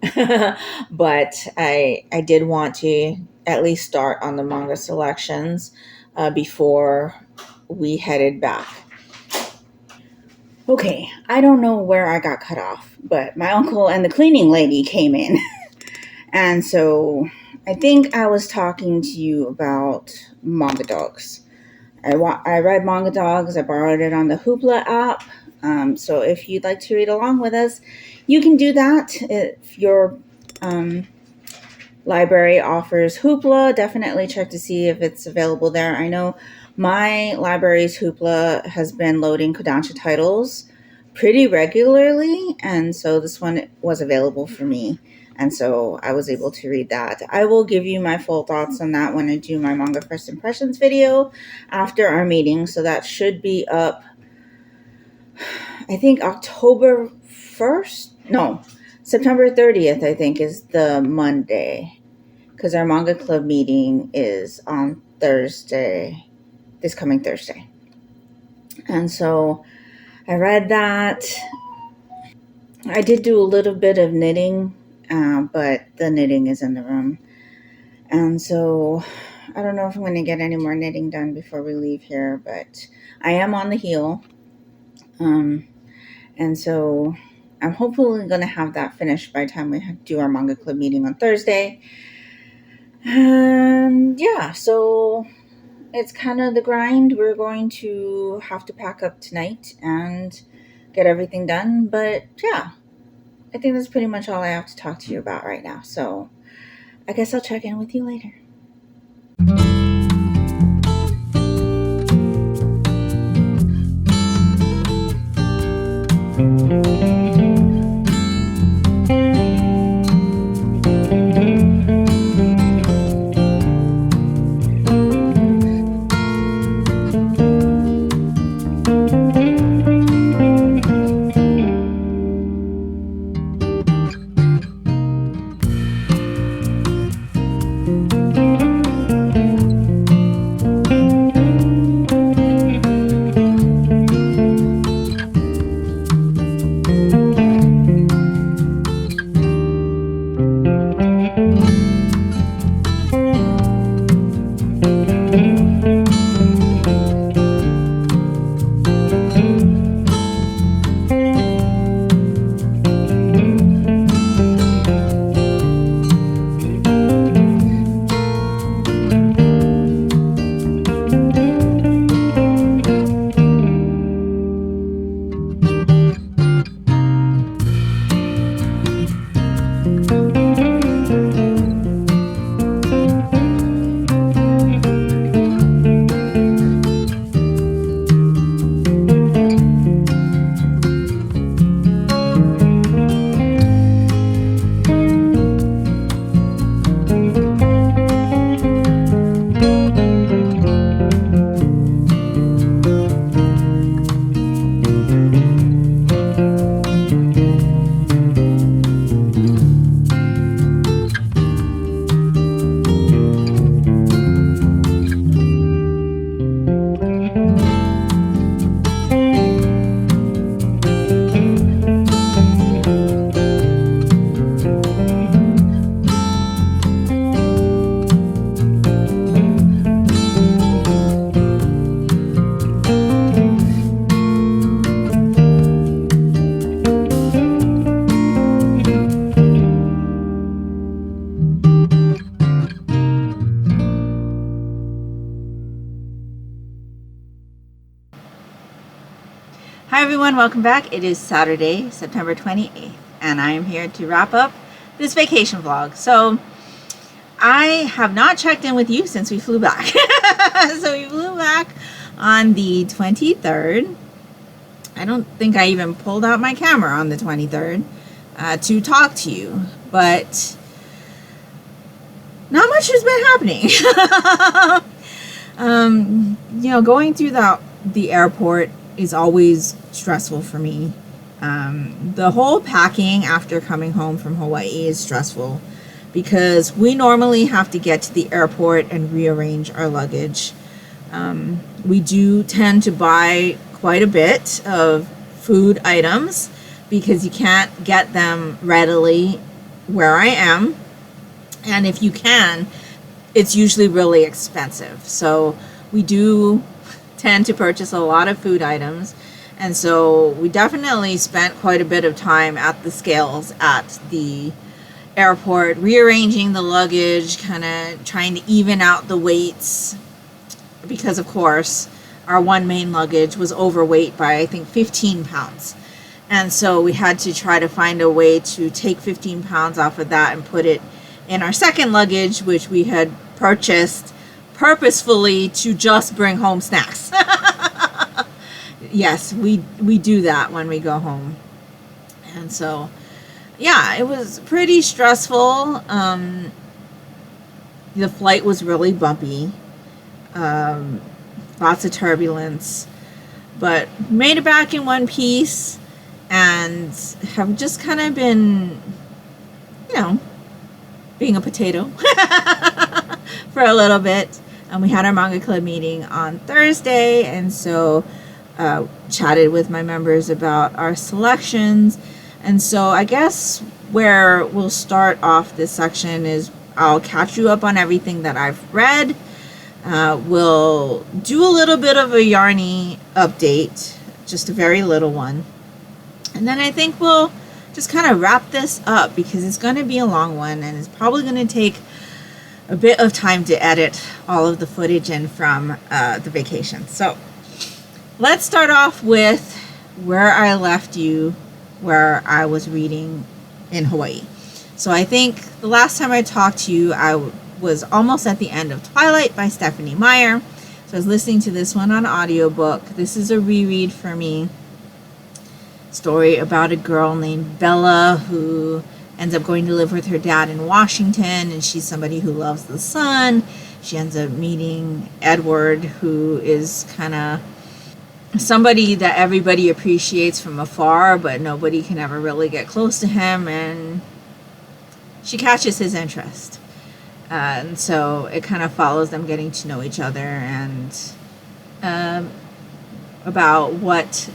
S1: But I did want to at least start on the manga selections before we headed back. Okay, I don't know where I got cut off, but my uncle and the cleaning lady came in. And so I think I was talking to you about Manga Dogs. I read Manga Dogs. I borrowed it on the Hoopla app. So if you'd like to read along with us, you can do that. If your library offers Hoopla, definitely check to see if it's available there. I know my library's Hoopla has been loading Kodansha titles pretty regularly, and so this one was available for me, and so I was able to read that. I will give you my full thoughts on that when I do my manga first impressions video after our meeting, so that should be up, I think, October 1st? No, September 30th, I think, is the Monday, because our manga club meeting is on Thursday, this coming Thursday. And so I read that. I did do a little bit of knitting, but the knitting is in the room. And so I don't know if I'm going to get any more knitting done before we leave here, but I am on the heel. And so I'm hopefully going to have that finished by the time we do our manga club meeting on Thursday. And yeah, so it's kind of the grind. We're going to have to pack up tonight and get everything done. But yeah, I think that's pretty much all I have to talk to you about right now. So I guess I'll check in with you later. Hi everyone, welcome back. It is Saturday, September 28th, and I am here to wrap up this vacation vlog. So I have not checked in with you since we flew back. So we flew back on the 23rd. I don't think I even pulled out my camera on the 23rd to talk to you, but not much has been happening. You know, going through the airport is always stressful for me. The whole packing after coming home from Hawaii is stressful because we normally have to get to the airport and rearrange our luggage. We do tend to buy quite a bit of food items because you can't get them readily where I am. And if you can, it's usually really expensive. So we do tend to purchase a lot of food items, and so we definitely spent quite a bit of time at the scales at the airport, rearranging the luggage, kind of trying to even out the weights, because of course
S2: our one main luggage was overweight by, I think, 15 pounds. And so we had to try to find a way to take 15 pounds off of that and put it in our second luggage, which we had purchased purposefully to just bring home snacks. Yes, we do that when we go home. And so, yeah, it was pretty stressful. The flight was really bumpy. Lots of turbulence. But made it back in one piece and have just kind of been, being a potato for a little bit. And we had our manga club meeting on Thursday, and so chatted with my members about our selections. And so I guess where we'll start off this section is I'll catch you up on everything that I've read. We'll do a little bit of a Yarnie update, just a very little one. And then I think we'll just kind of wrap this up because it's going to be a long one and it's probably going to take a bit of time to edit all of the footage in from the vacation. So let's start off with where I left you, where I was reading in Hawaii. So I think the last time I talked to you, I was almost at the end of Twilight by Stephanie Meyer. So I was listening to this one on audiobook. This is a reread for me. Story about a girl named Bella who ends up going to live with her dad in Washington, and she's somebody who loves the sun. She ends up meeting Edward, who is kind of somebody that everybody appreciates from afar, but nobody can ever really get close to him, and she catches his interest. And so it kind of follows them getting to know each other and about what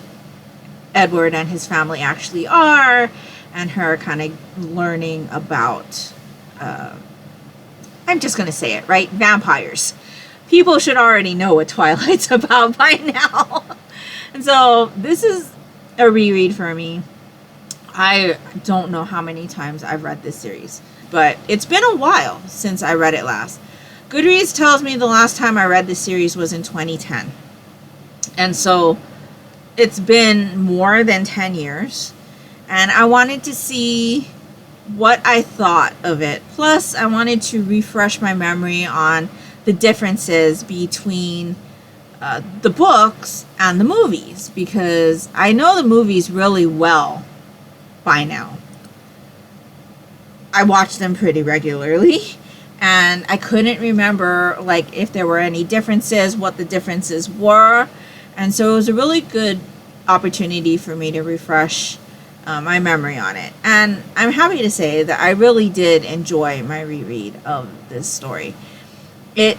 S2: Edward and his family actually are, and her kind of learning about, I'm just going to say it, right? Vampires. People should already know what Twilight's about by now. And so this is a reread for me. I don't know how many times I've read this series, but it's been a while since I read it last. Goodreads tells me the last time I read this series was in 2010. And so it's been more than 10 years. And I wanted to see what I thought of it. Plus, I wanted to refresh my memory on the differences between the books and the movies, because I know the movies really well by now. I watch them pretty regularly, and I couldn't remember if there were any differences, what the differences were. And so it was a really good opportunity for me to refresh my memory on it. And I'm happy to say that I really did enjoy my reread of this story. I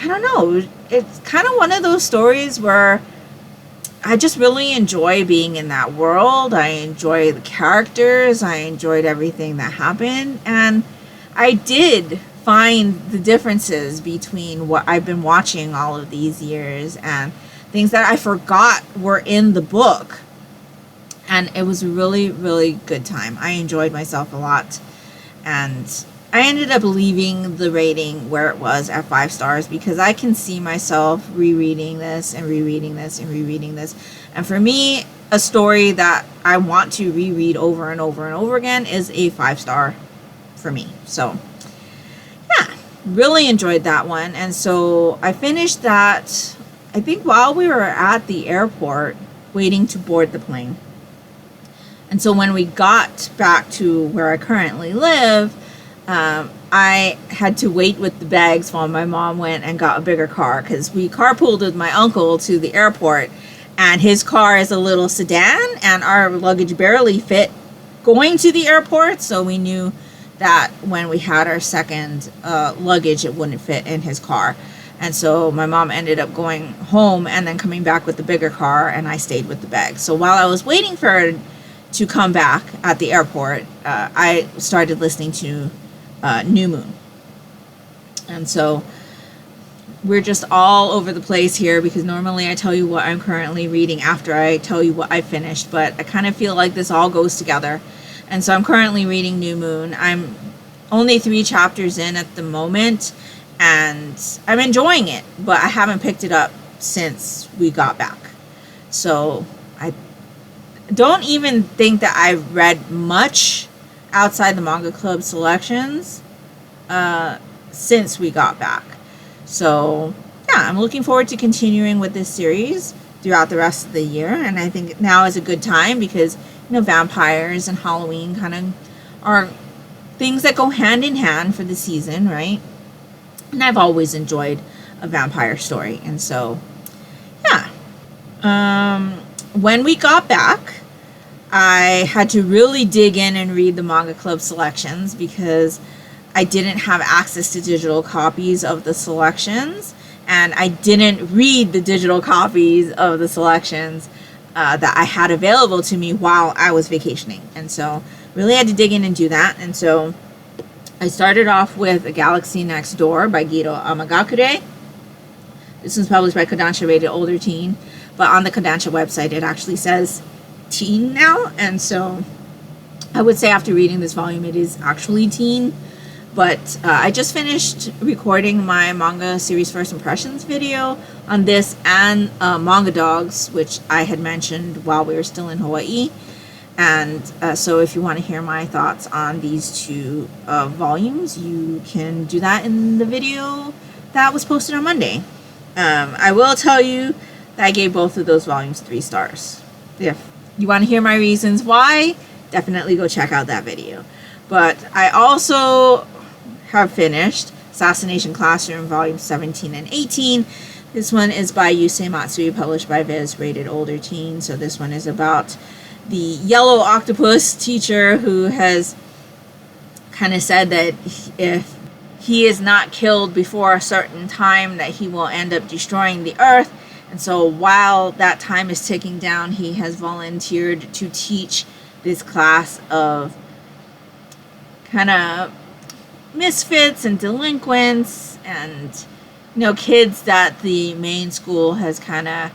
S2: don't know, it's kind of one of those stories where I just really enjoy being in that world. I enjoy the characters. I enjoyed everything that happened. And I did find the differences between what I've been watching all of these years and things that I forgot were in the book. And it was a really, really good time. I enjoyed myself a lot. And I ended up leaving the rating where it was at 5 stars because I can see myself rereading this and rereading this and rereading this. And for me, a story that I want to reread over and over and over again is a 5-star for me. So, yeah, really enjoyed that one. And so I finished that, I think, while we were at the airport waiting to board the plane. And so when we got back to where I currently live, I had to wait with the bags while my mom went and got a bigger car because we carpooled with my uncle to the airport, and his car is a little sedan and our luggage barely fit going to the airport. So we knew that when we had our second luggage, it wouldn't fit in his car. And so my mom ended up going home and then coming back with the bigger car, and I stayed with the bags. So while I was waiting for her to come back at the airport, I started listening to New Moon. And so we're just all over the place here because normally I tell you what I'm currently reading after I tell you what I finished, but I kind of feel like this all goes together. And so I'm currently reading New Moon. I'm only 3 chapters in at the moment, and I'm enjoying it, but I haven't picked it up since we got back. So I don't even think that I've read much outside the Manga Club selections since we got back. So yeah, I'm looking forward to continuing with this series throughout the rest of the year, and I think now is a good time because, you know, vampires and Halloween kind of are things that go hand in hand for the season, right? And I've always enjoyed a vampire story, and so yeah. When we got back, I had to really dig in and read the Manga Club selections because I didn't have access to digital copies of the selections, and I didn't read the digital copies of the selections that I had available to me while I was vacationing. And so really had to dig in and do that. And so I started off with A Galaxy Next Door by Gido Amagakure. This was published by Kodansha, rated older teen, but on the Kodansha website it actually says teen now, and so I would say after reading this volume it is actually teen. But I just finished recording my manga series first impressions video on this and Manga Dogs, which I had mentioned while we were still in Hawaii. And so if you want to hear my thoughts on these two volumes, you can do that in the video that was posted on Monday. I will tell you that I gave both of those volumes 3 stars. If you want to hear my reasons why, definitely go check out that video. But I also have finished Assassination Classroom volumes 17 and 18. This one is by Yusei Matsui, published by Viz, rated older teen. So this one is about the yellow octopus teacher who has kind of said that if he is not killed before a certain time, that he will end up destroying the earth. And so while that time is ticking down, he has volunteered to teach this class of kind of misfits and delinquents and, you know, kids that the main school has kind of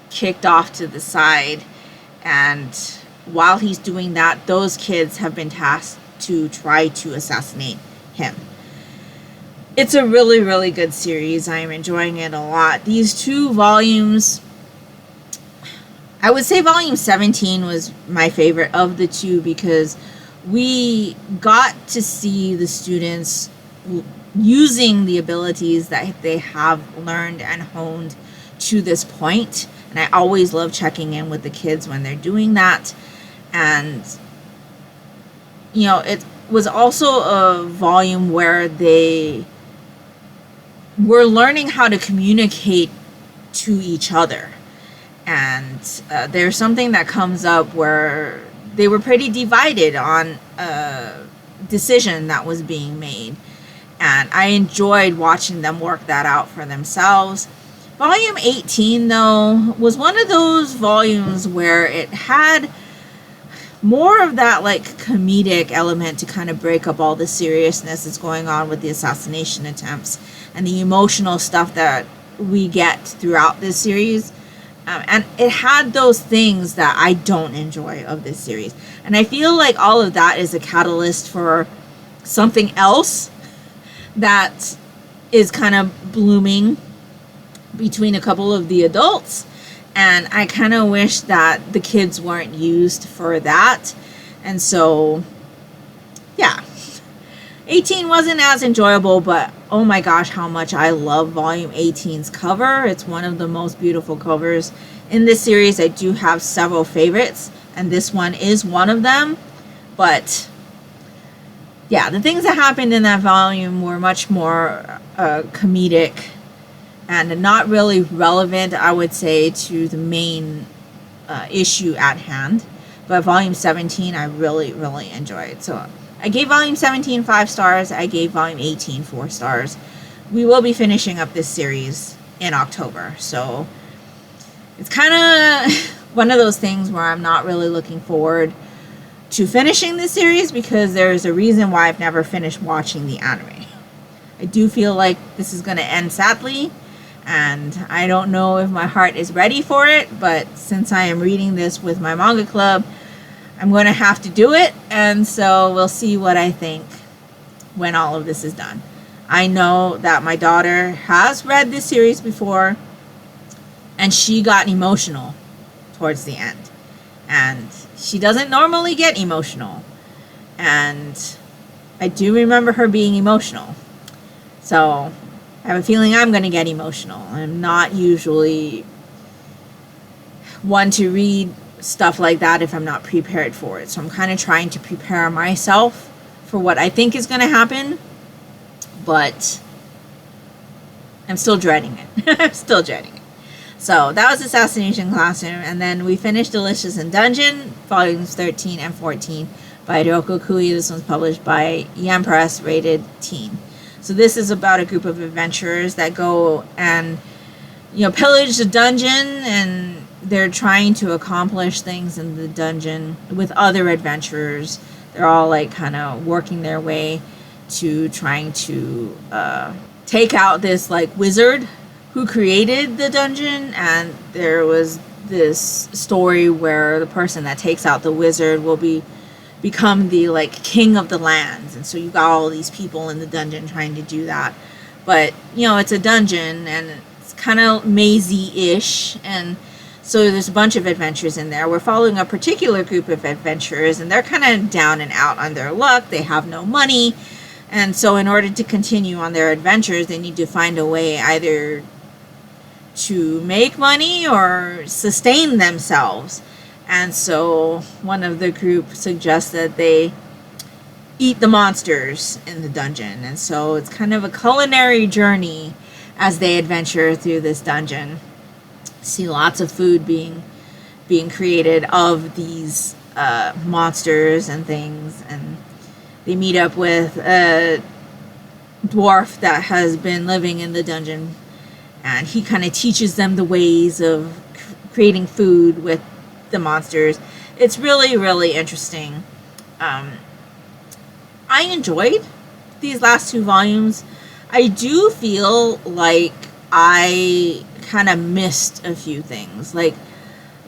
S2: kicked off to the side. And while he's doing that, those kids have been tasked to try to assassinate him. It's a really, really good series. I am enjoying it a lot. These 2 volumes, I would say volume 17 was my favorite of the 2 because we got to see the students using the abilities that they have learned and honed to this point. And I always love checking in with the kids when they're doing that. And, you know, it was also a volume where they were learning how to communicate to each other. And there's something that comes up where they were pretty divided on a decision that was being made. And I enjoyed watching them work that out for themselves. Volume 18, though, was one of those volumes where it had more of that, like, comedic element to kind of break up all the seriousness that's going on with the assassination attempts and the emotional stuff that we get throughout this series. And it had those things that I don't enjoy of this series. And I feel like all of that is a catalyst for something else that is kind of blooming between a couple of the adults. And I kind of wish that the kids weren't used for that. And so, yeah. 18 wasn't as enjoyable, but oh my gosh, how much I love Volume 18's cover. It's one of the most beautiful covers in this series. I do have several favorites, and this one is one of them. But yeah, the things that happened in that volume were much more comedic and not really relevant, I would say, to the main issue at hand. But Volume 17, I really, really enjoyed. So I gave Volume 17 5 stars. I gave Volume 18 4 stars. We will be finishing up this series in October. So it's kind of one of those things where I'm not really looking forward to finishing this series because there's a reason why I've never finished watching the anime. I do feel like this is going to end sadly, and I don't know if my heart is ready for it, but since I am reading this with my manga club, I'm going to have to do it, and so we'll see what I think when all of this is done. I know that my daughter has read this series before, And she got emotional towards the end. And she doesn't normally get emotional. And I do remember her being emotional. So I have a feeling I'm going to get emotional. I'm not usually one to read stuff like that if I'm not prepared for it. So I'm kind of trying to prepare myself for what I think is going to happen. But I'm still dreading it. I'm still dreading it. So that was Assassination Classroom. And then we finished Delicious in Dungeon, volumes 13 and 14 by Ryoko Kui. This one's published by Yen Press, rated teen. So this is about a group of adventurers that go and, pillage the dungeon, and they're trying to accomplish things in the dungeon with other adventurers. They're all like kind of working their way to trying to take out this like wizard who created the dungeon. And there was this story where the person that takes out the wizard will become the like king of the lands. And so you got all these people in the dungeon trying to do that. But it's a dungeon and it's kind of mazy-ish, and so there's a bunch of adventures in there. We're following a particular group of adventurers, and they're kind of down and out on their luck. They have no money. And so in order to continue on their adventures, they need to find a way either to make money or sustain themselves. And so one of the group suggests that they eat the monsters in the dungeon. And so it's kind of a culinary journey as they adventure through this dungeon. See lots of food being created of these monsters and things. And they meet up with a dwarf that has been living in the dungeon, and he kind of teaches them the ways of creating food with the monsters. It's really, really interesting. I enjoyed these last two volumes. I do feel like I kind of missed a few things. Like,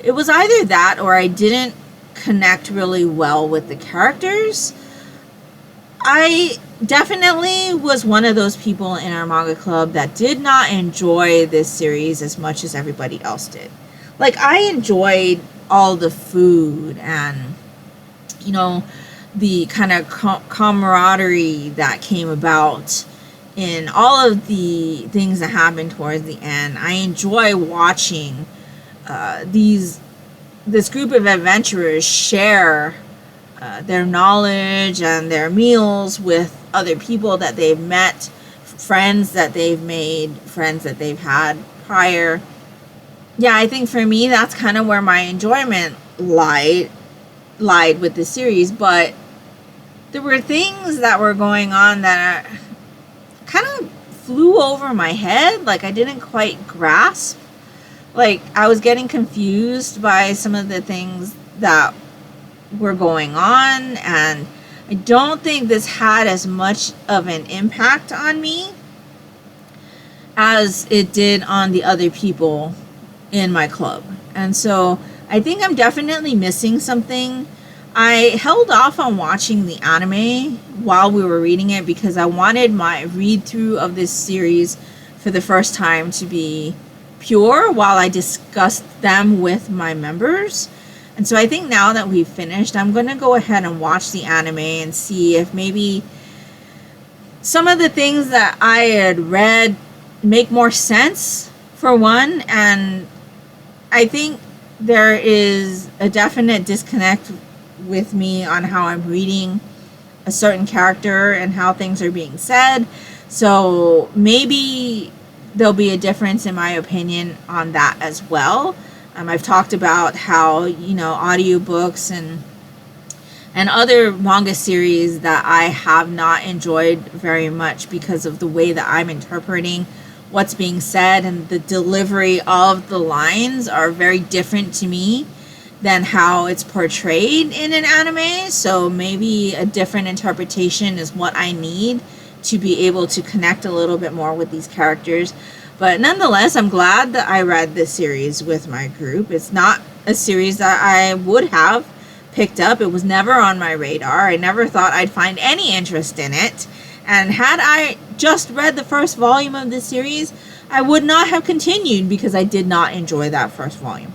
S2: it was either that or I didn't connect really well with the characters. I definitely was one of those people in our manga club that did not enjoy this series as much as everybody else did. Like, I enjoyed all the food and, the kind of camaraderie that came about in all of the things that happened towards the end. I enjoy watching this group of adventurers share their knowledge and their meals with other people that they've met, friends that they've made, friends that they've had prior. Yeah, I think for me, that's kind of where my enjoyment lied with the series. But there were things that were going on that kind of flew over my head. Like, I didn't quite grasp. Like, I was getting confused by some of the things that were going on, and I don't think this had as much of an impact on me as it did on the other people in my club. And so I think I'm definitely missing something. I held off on watching the anime while we were reading it because I wanted my read through of this series for the first time to be pure while I discussed them with my members. And so I think now that we've finished, I'm going to go ahead and watch the anime and see if maybe some of the things that I had read make more sense, for one. And I think there is a definite disconnect with me on how I'm reading a certain character and how things are being said. So maybe there'll be a difference in my opinion on that as well. I've talked about how, audiobooks and other manga series that I have not enjoyed very much because of the way that I'm interpreting what's being said, and the delivery of the lines are very different to me than how it's portrayed in an anime. So maybe a different interpretation is what I need to be able to connect a little bit more with these characters. But nonetheless, I'm glad that I read this series with my group. It's not a series that I would have picked up. It was never on my radar. I never thought I'd find any interest in it. And had I just read the first volume of this series, I would not have continued because I did not enjoy that first volume.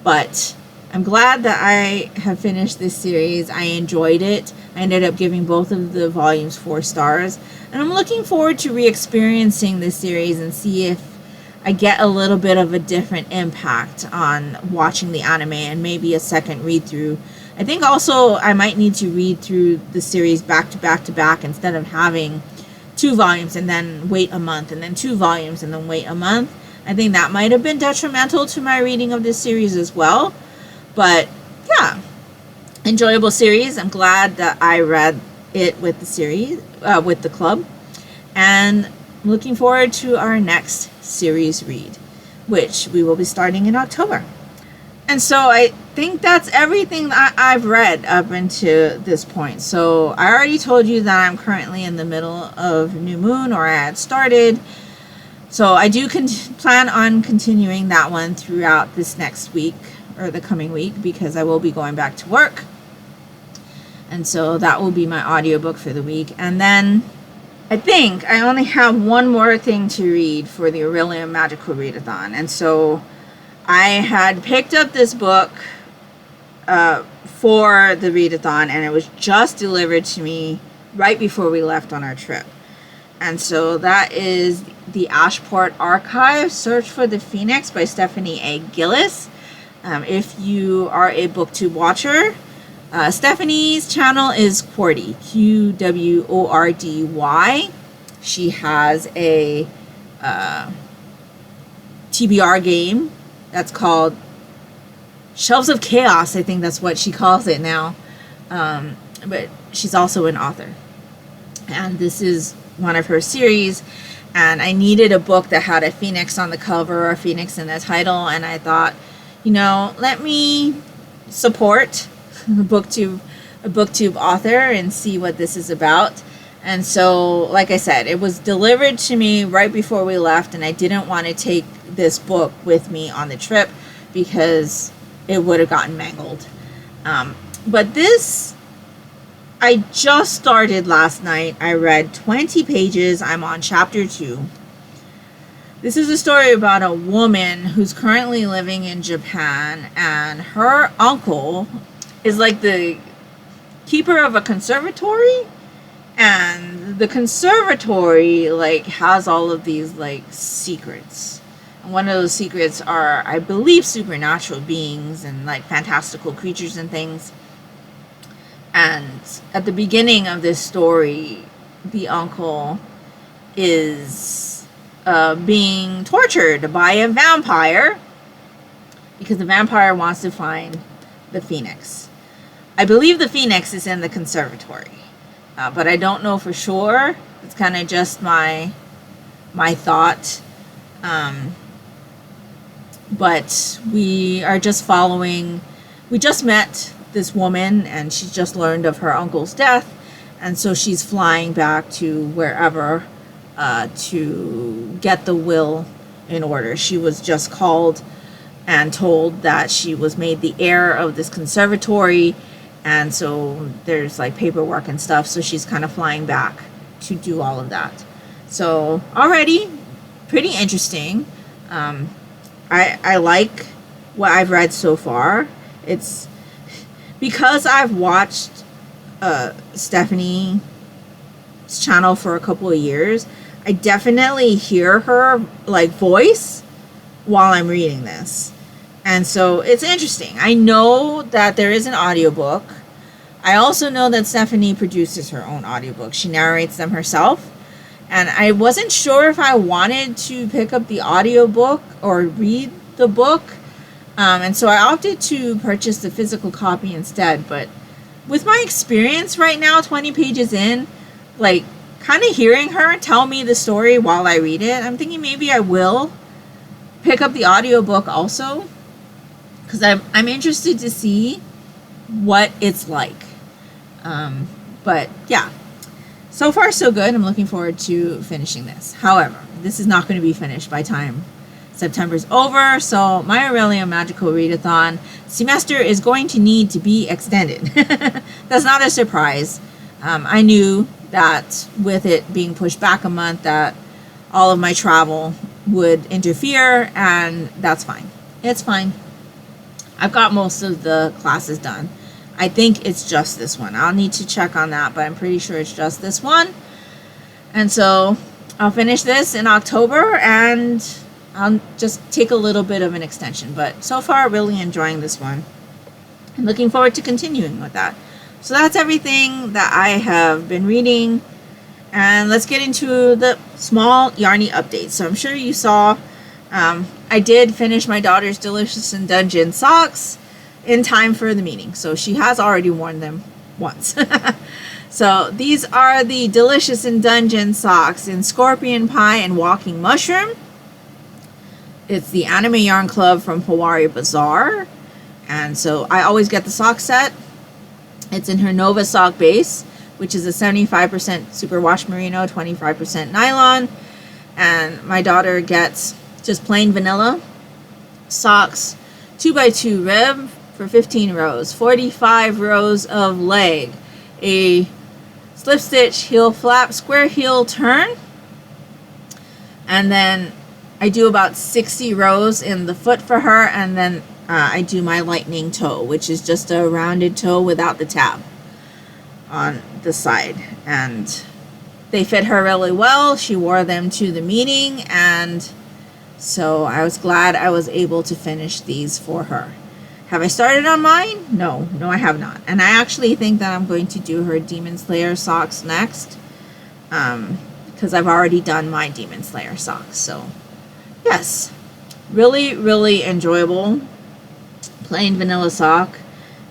S2: But I'm glad that I have finished this series. I enjoyed it. I ended up giving both of the volumes 4 stars. And I'm looking forward to re-experiencing this series and see if I get a little bit of a different impact on watching the anime and maybe a second read-through. I think also I might need to read through the series back to back to back instead of having 2 volumes and then wait a month and then 2 volumes and then wait a month. I think that might have been detrimental to my reading of this series as well. But yeah, enjoyable series. I'm glad that I read it with the series, with the club. And looking forward to our next series read, which we will be starting in October. And so I think that's everything that I've read up until this point. So I already told you that I'm currently in the middle of New Moon, or I had started. So I do plan on continuing that one throughout this next week, or the coming week, because I will be going back to work. And so that will be my audiobook for the week. And then I think I only have one more thing to read for the Orilium Magical Readathon. And so I had picked up this book for the readathon, and it was just delivered to me right before we left on our trip. And so that is the Ashport Archive, Search for the Phoenix by Stephanie A. Gillis. If you are a BookTube watcher, Stephanie's channel is Qwordy, Qwordy. She has a TBR game that's called Shelves of Chaos. I think that's what she calls it now. But she's also an author. And this is one of her series. And I needed a book that had a phoenix on the cover or a phoenix in the title. And I thought, let me support a BookTube author and see what this is about. And so, like I said, it was delivered to me right before we left, and I didn't want to take this book with me on the trip because it would have gotten mangled. But this, I just started last night. I read 20 pages. I'm on chapter 2. This is a story about a woman who's currently living in Japan, and her uncle is like the keeper of a conservatory, and the conservatory has all of these secrets. And one of those secrets are, I believe, supernatural beings and fantastical creatures and things. And at the beginning of this story, the uncle is being tortured by a vampire because the vampire wants to find the phoenix. I believe the phoenix is in the conservatory, but I don't know for sure. It's kind of just my thought. But we are just following. We just met this woman, and she just learned of her uncle's death, and so she's flying back to wherever to get the will in order. She was just called and told that she was made the heir of this conservatory, and so there's paperwork and stuff, so she's kind of flying back to do all of that. So already pretty interesting. I like what I've read so far. It's because I've watched Stephanie's channel for a couple of years. I definitely hear her voice while I'm reading this. And so it's interesting. I know that there is an audiobook. I also know that Stephanie produces her own audiobook. She narrates them herself. And I wasn't sure if I wanted to pick up the audiobook or read the book. And so I opted to purchase the physical copy instead. But with my experience right now, 20 pages in, kind of hearing her tell me the story while I read it, I'm thinking maybe I will pick up the audiobook also, because I'm interested to see what it's like. But yeah, so far so good. I'm looking forward to finishing this. However, this is not going to be finished by time September's over, so my Orilium Magical Readathon semester is going to need to be extended. That's not a surprise. I knew that with it being pushed back a month, that all of my travel would interfere, and that's fine. It's fine. I've got most of the classes done. I think it's just this one. I'll need to check on that, but I'm pretty sure it's just this one. And so I'll finish this in October, and I'll just take a little bit of an extension. But so far, really enjoying this one. I'm looking forward to continuing with that. So that's everything that I have been reading. And let's get into the small Yarnie updates. So I'm sure you saw, I did finish my daughter's Delicious in Dungeon socks in time for the meeting. So she has already worn them once. So these are the Delicious in Dungeon socks in Scorpion Pie and Walking Mushroom. It's the Anime Yarn Club from Hawari Bazaar. And so I always get the sock set. It's in her Nova sock base, which is a 75% superwash merino, 25% nylon. And my daughter gets just plain vanilla socks, 2x2 rib for 15 rows, 45 rows of leg, a slip stitch heel flap, square heel turn, and then I do about 60 rows in the foot for her, and then I do my lightning toe, which is just a rounded toe without the tab on the side. And they fit her really well. She wore them to the meeting, and so I was glad I was able to finish these for her. Have I started on mine? No, I have not. And I actually think that I'm going to do her Demon Slayer socks next, because I've already done my Demon Slayer socks. So yes, really, really enjoyable plain vanilla sock,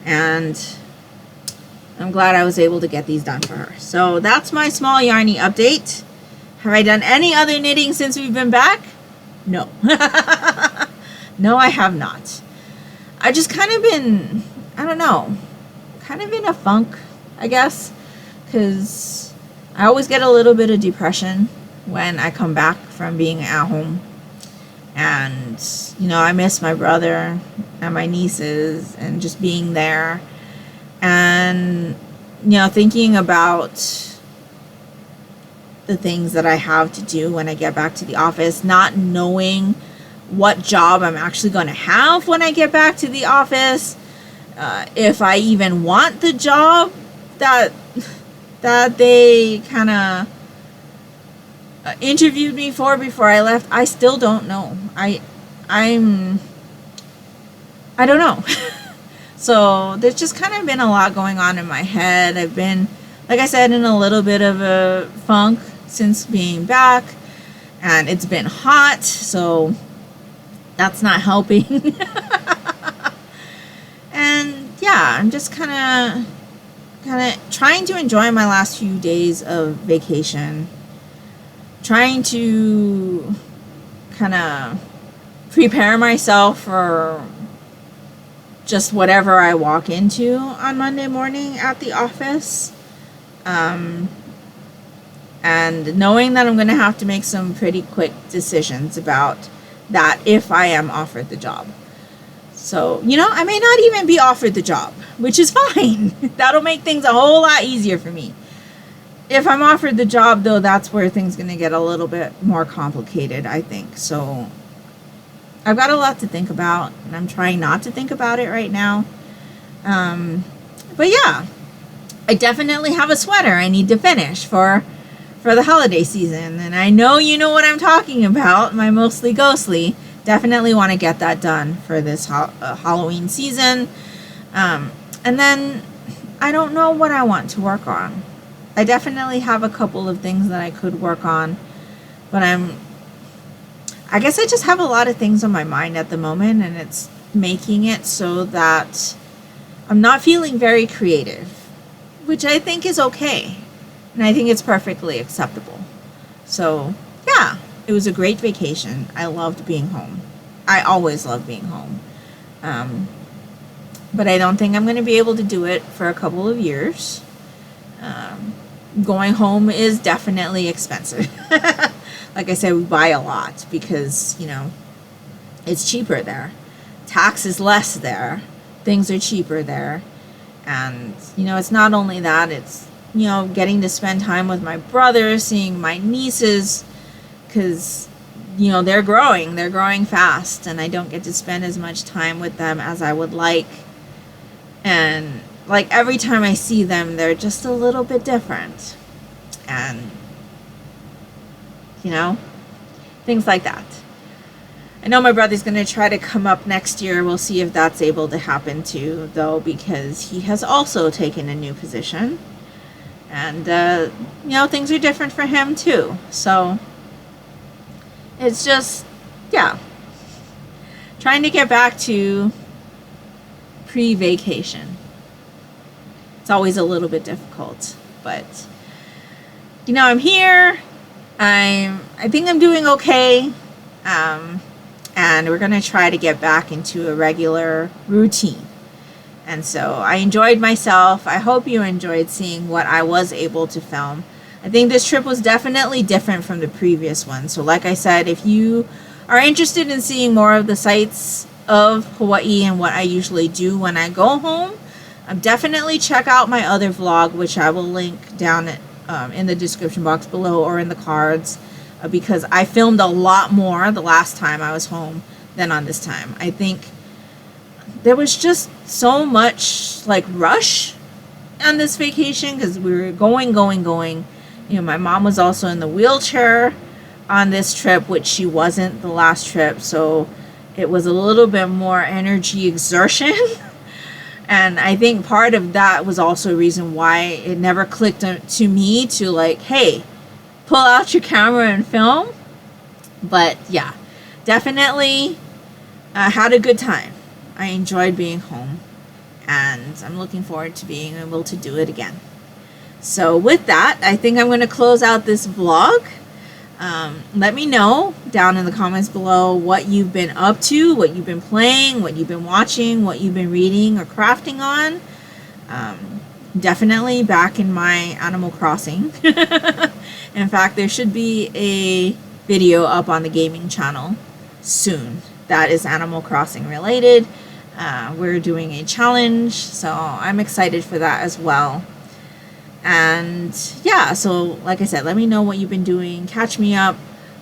S2: and I'm glad I was able to get these done for her. So that's my small Yarnie update. Have I done any other knitting since we've been back? No. No, I have not. I've just kind of been, I don't know, kind of in a funk, I guess, because I always get a little bit of depression when I come back from being at home. And, you know, I miss my brother and my nieces and just being there. And, you know, thinking about the things that I have to do when I get back to the office, not knowing what job I'm actually going to have when I get back to the office, if I even want the job that they kind of interviewed me for before I left. I still don't know. I don't know. So there's just kind of been a lot going on in my head. I've been, like I said, in a little bit of a funk since being back, and it's been hot, so that's not helping. And yeah, I'm just kind of trying to enjoy my last few days of vacation, trying to kind of prepare myself for just whatever I walk into on Monday morning at the office. And knowing that I'm going to have to make some pretty quick decisions about that if I am offered the job. So, you know, I may not even be offered the job, which is fine. That'll make things a whole lot easier for me. If I'm offered the job, though, that's where things are going to get a little bit more complicated, I think. So I've got a lot to think about, and I'm trying not to think about it right now. But yeah, I definitely have a sweater I need to finish for the holiday season. And I know you know what I'm talking about, my Mostly Ghostly. Definitely want to get that done for this Halloween season. And then I don't know what I want to work on. I definitely have a couple of things that I could work on, but I guess I just have a lot of things on my mind at the moment, and it's making it so that I'm not feeling very creative, which I think is okay, and I think it's perfectly acceptable. So yeah, it was a great vacation. I loved being home. I always love being home. But I don't think I'm going to be able to do it for a couple of years. Going home is definitely expensive. Like I said, we buy a lot because, you know, it's cheaper there. Tax is less there. Things are cheaper there. And, you know, it's not only that, it's, you know, getting to spend time with my brother, seeing my nieces, because you know, they're growing fast, and I don't get to spend as much time with them as I would like. And like every time I see them, they're just a little bit different. And, you know, things like that. I know my brother's going to try to come up next year. We'll see if that's able to happen too, though, because he has also taken a new position. And, you know, things are different for him too. So it's just, yeah, trying to get back to pre-vacation. It's always a little bit difficult, but, you know, I'm here. I think I'm doing okay. And we're going to try to get back into a regular routine. And so I enjoyed myself. I hope you enjoyed seeing what I was able to film. I think this trip was definitely different from the previous one. So like I said, if you are interested in seeing more of the sights of Hawaii and what I usually do when I go home, definitely check out my other vlog, which I will link down in the description box below or in the cards, because I filmed a lot more the last time I was home than on this time. I think there was just so much like rush on this vacation because we were going. You know, my mom was also in the wheelchair on this trip, which she wasn't the last trip, so it was a little bit more energy exertion. And I think part of that was also a reason why it never clicked to me to like, hey, pull out your camera and film. But yeah, definitely had a good time. I enjoyed being home, and I'm looking forward to being able to do it again. So with that, I think I'm going to close out this vlog. Let me know down in the comments below what you've been up to, what you've been playing, what you've been watching, what you've been reading or crafting on. Definitely back in my Animal Crossing. In fact, there should be a video up on the gaming channel soon that is Animal Crossing related. We're doing a challenge, so I'm excited for that as well. And yeah, so like I said, let me know what you've been doing. Catch me up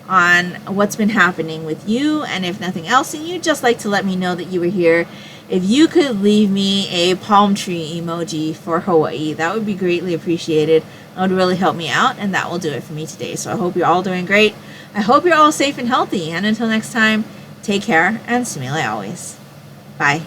S2: on what's been happening with you, and if nothing else, and you'd just like to let me know that you were here, if you could leave me a palm tree emoji for Hawaii, that would be greatly appreciated. That would really help me out, and that will do it for me today. So I hope you're all doing great. I hope you're all safe and healthy, and until next time, take care and smile always. Bye.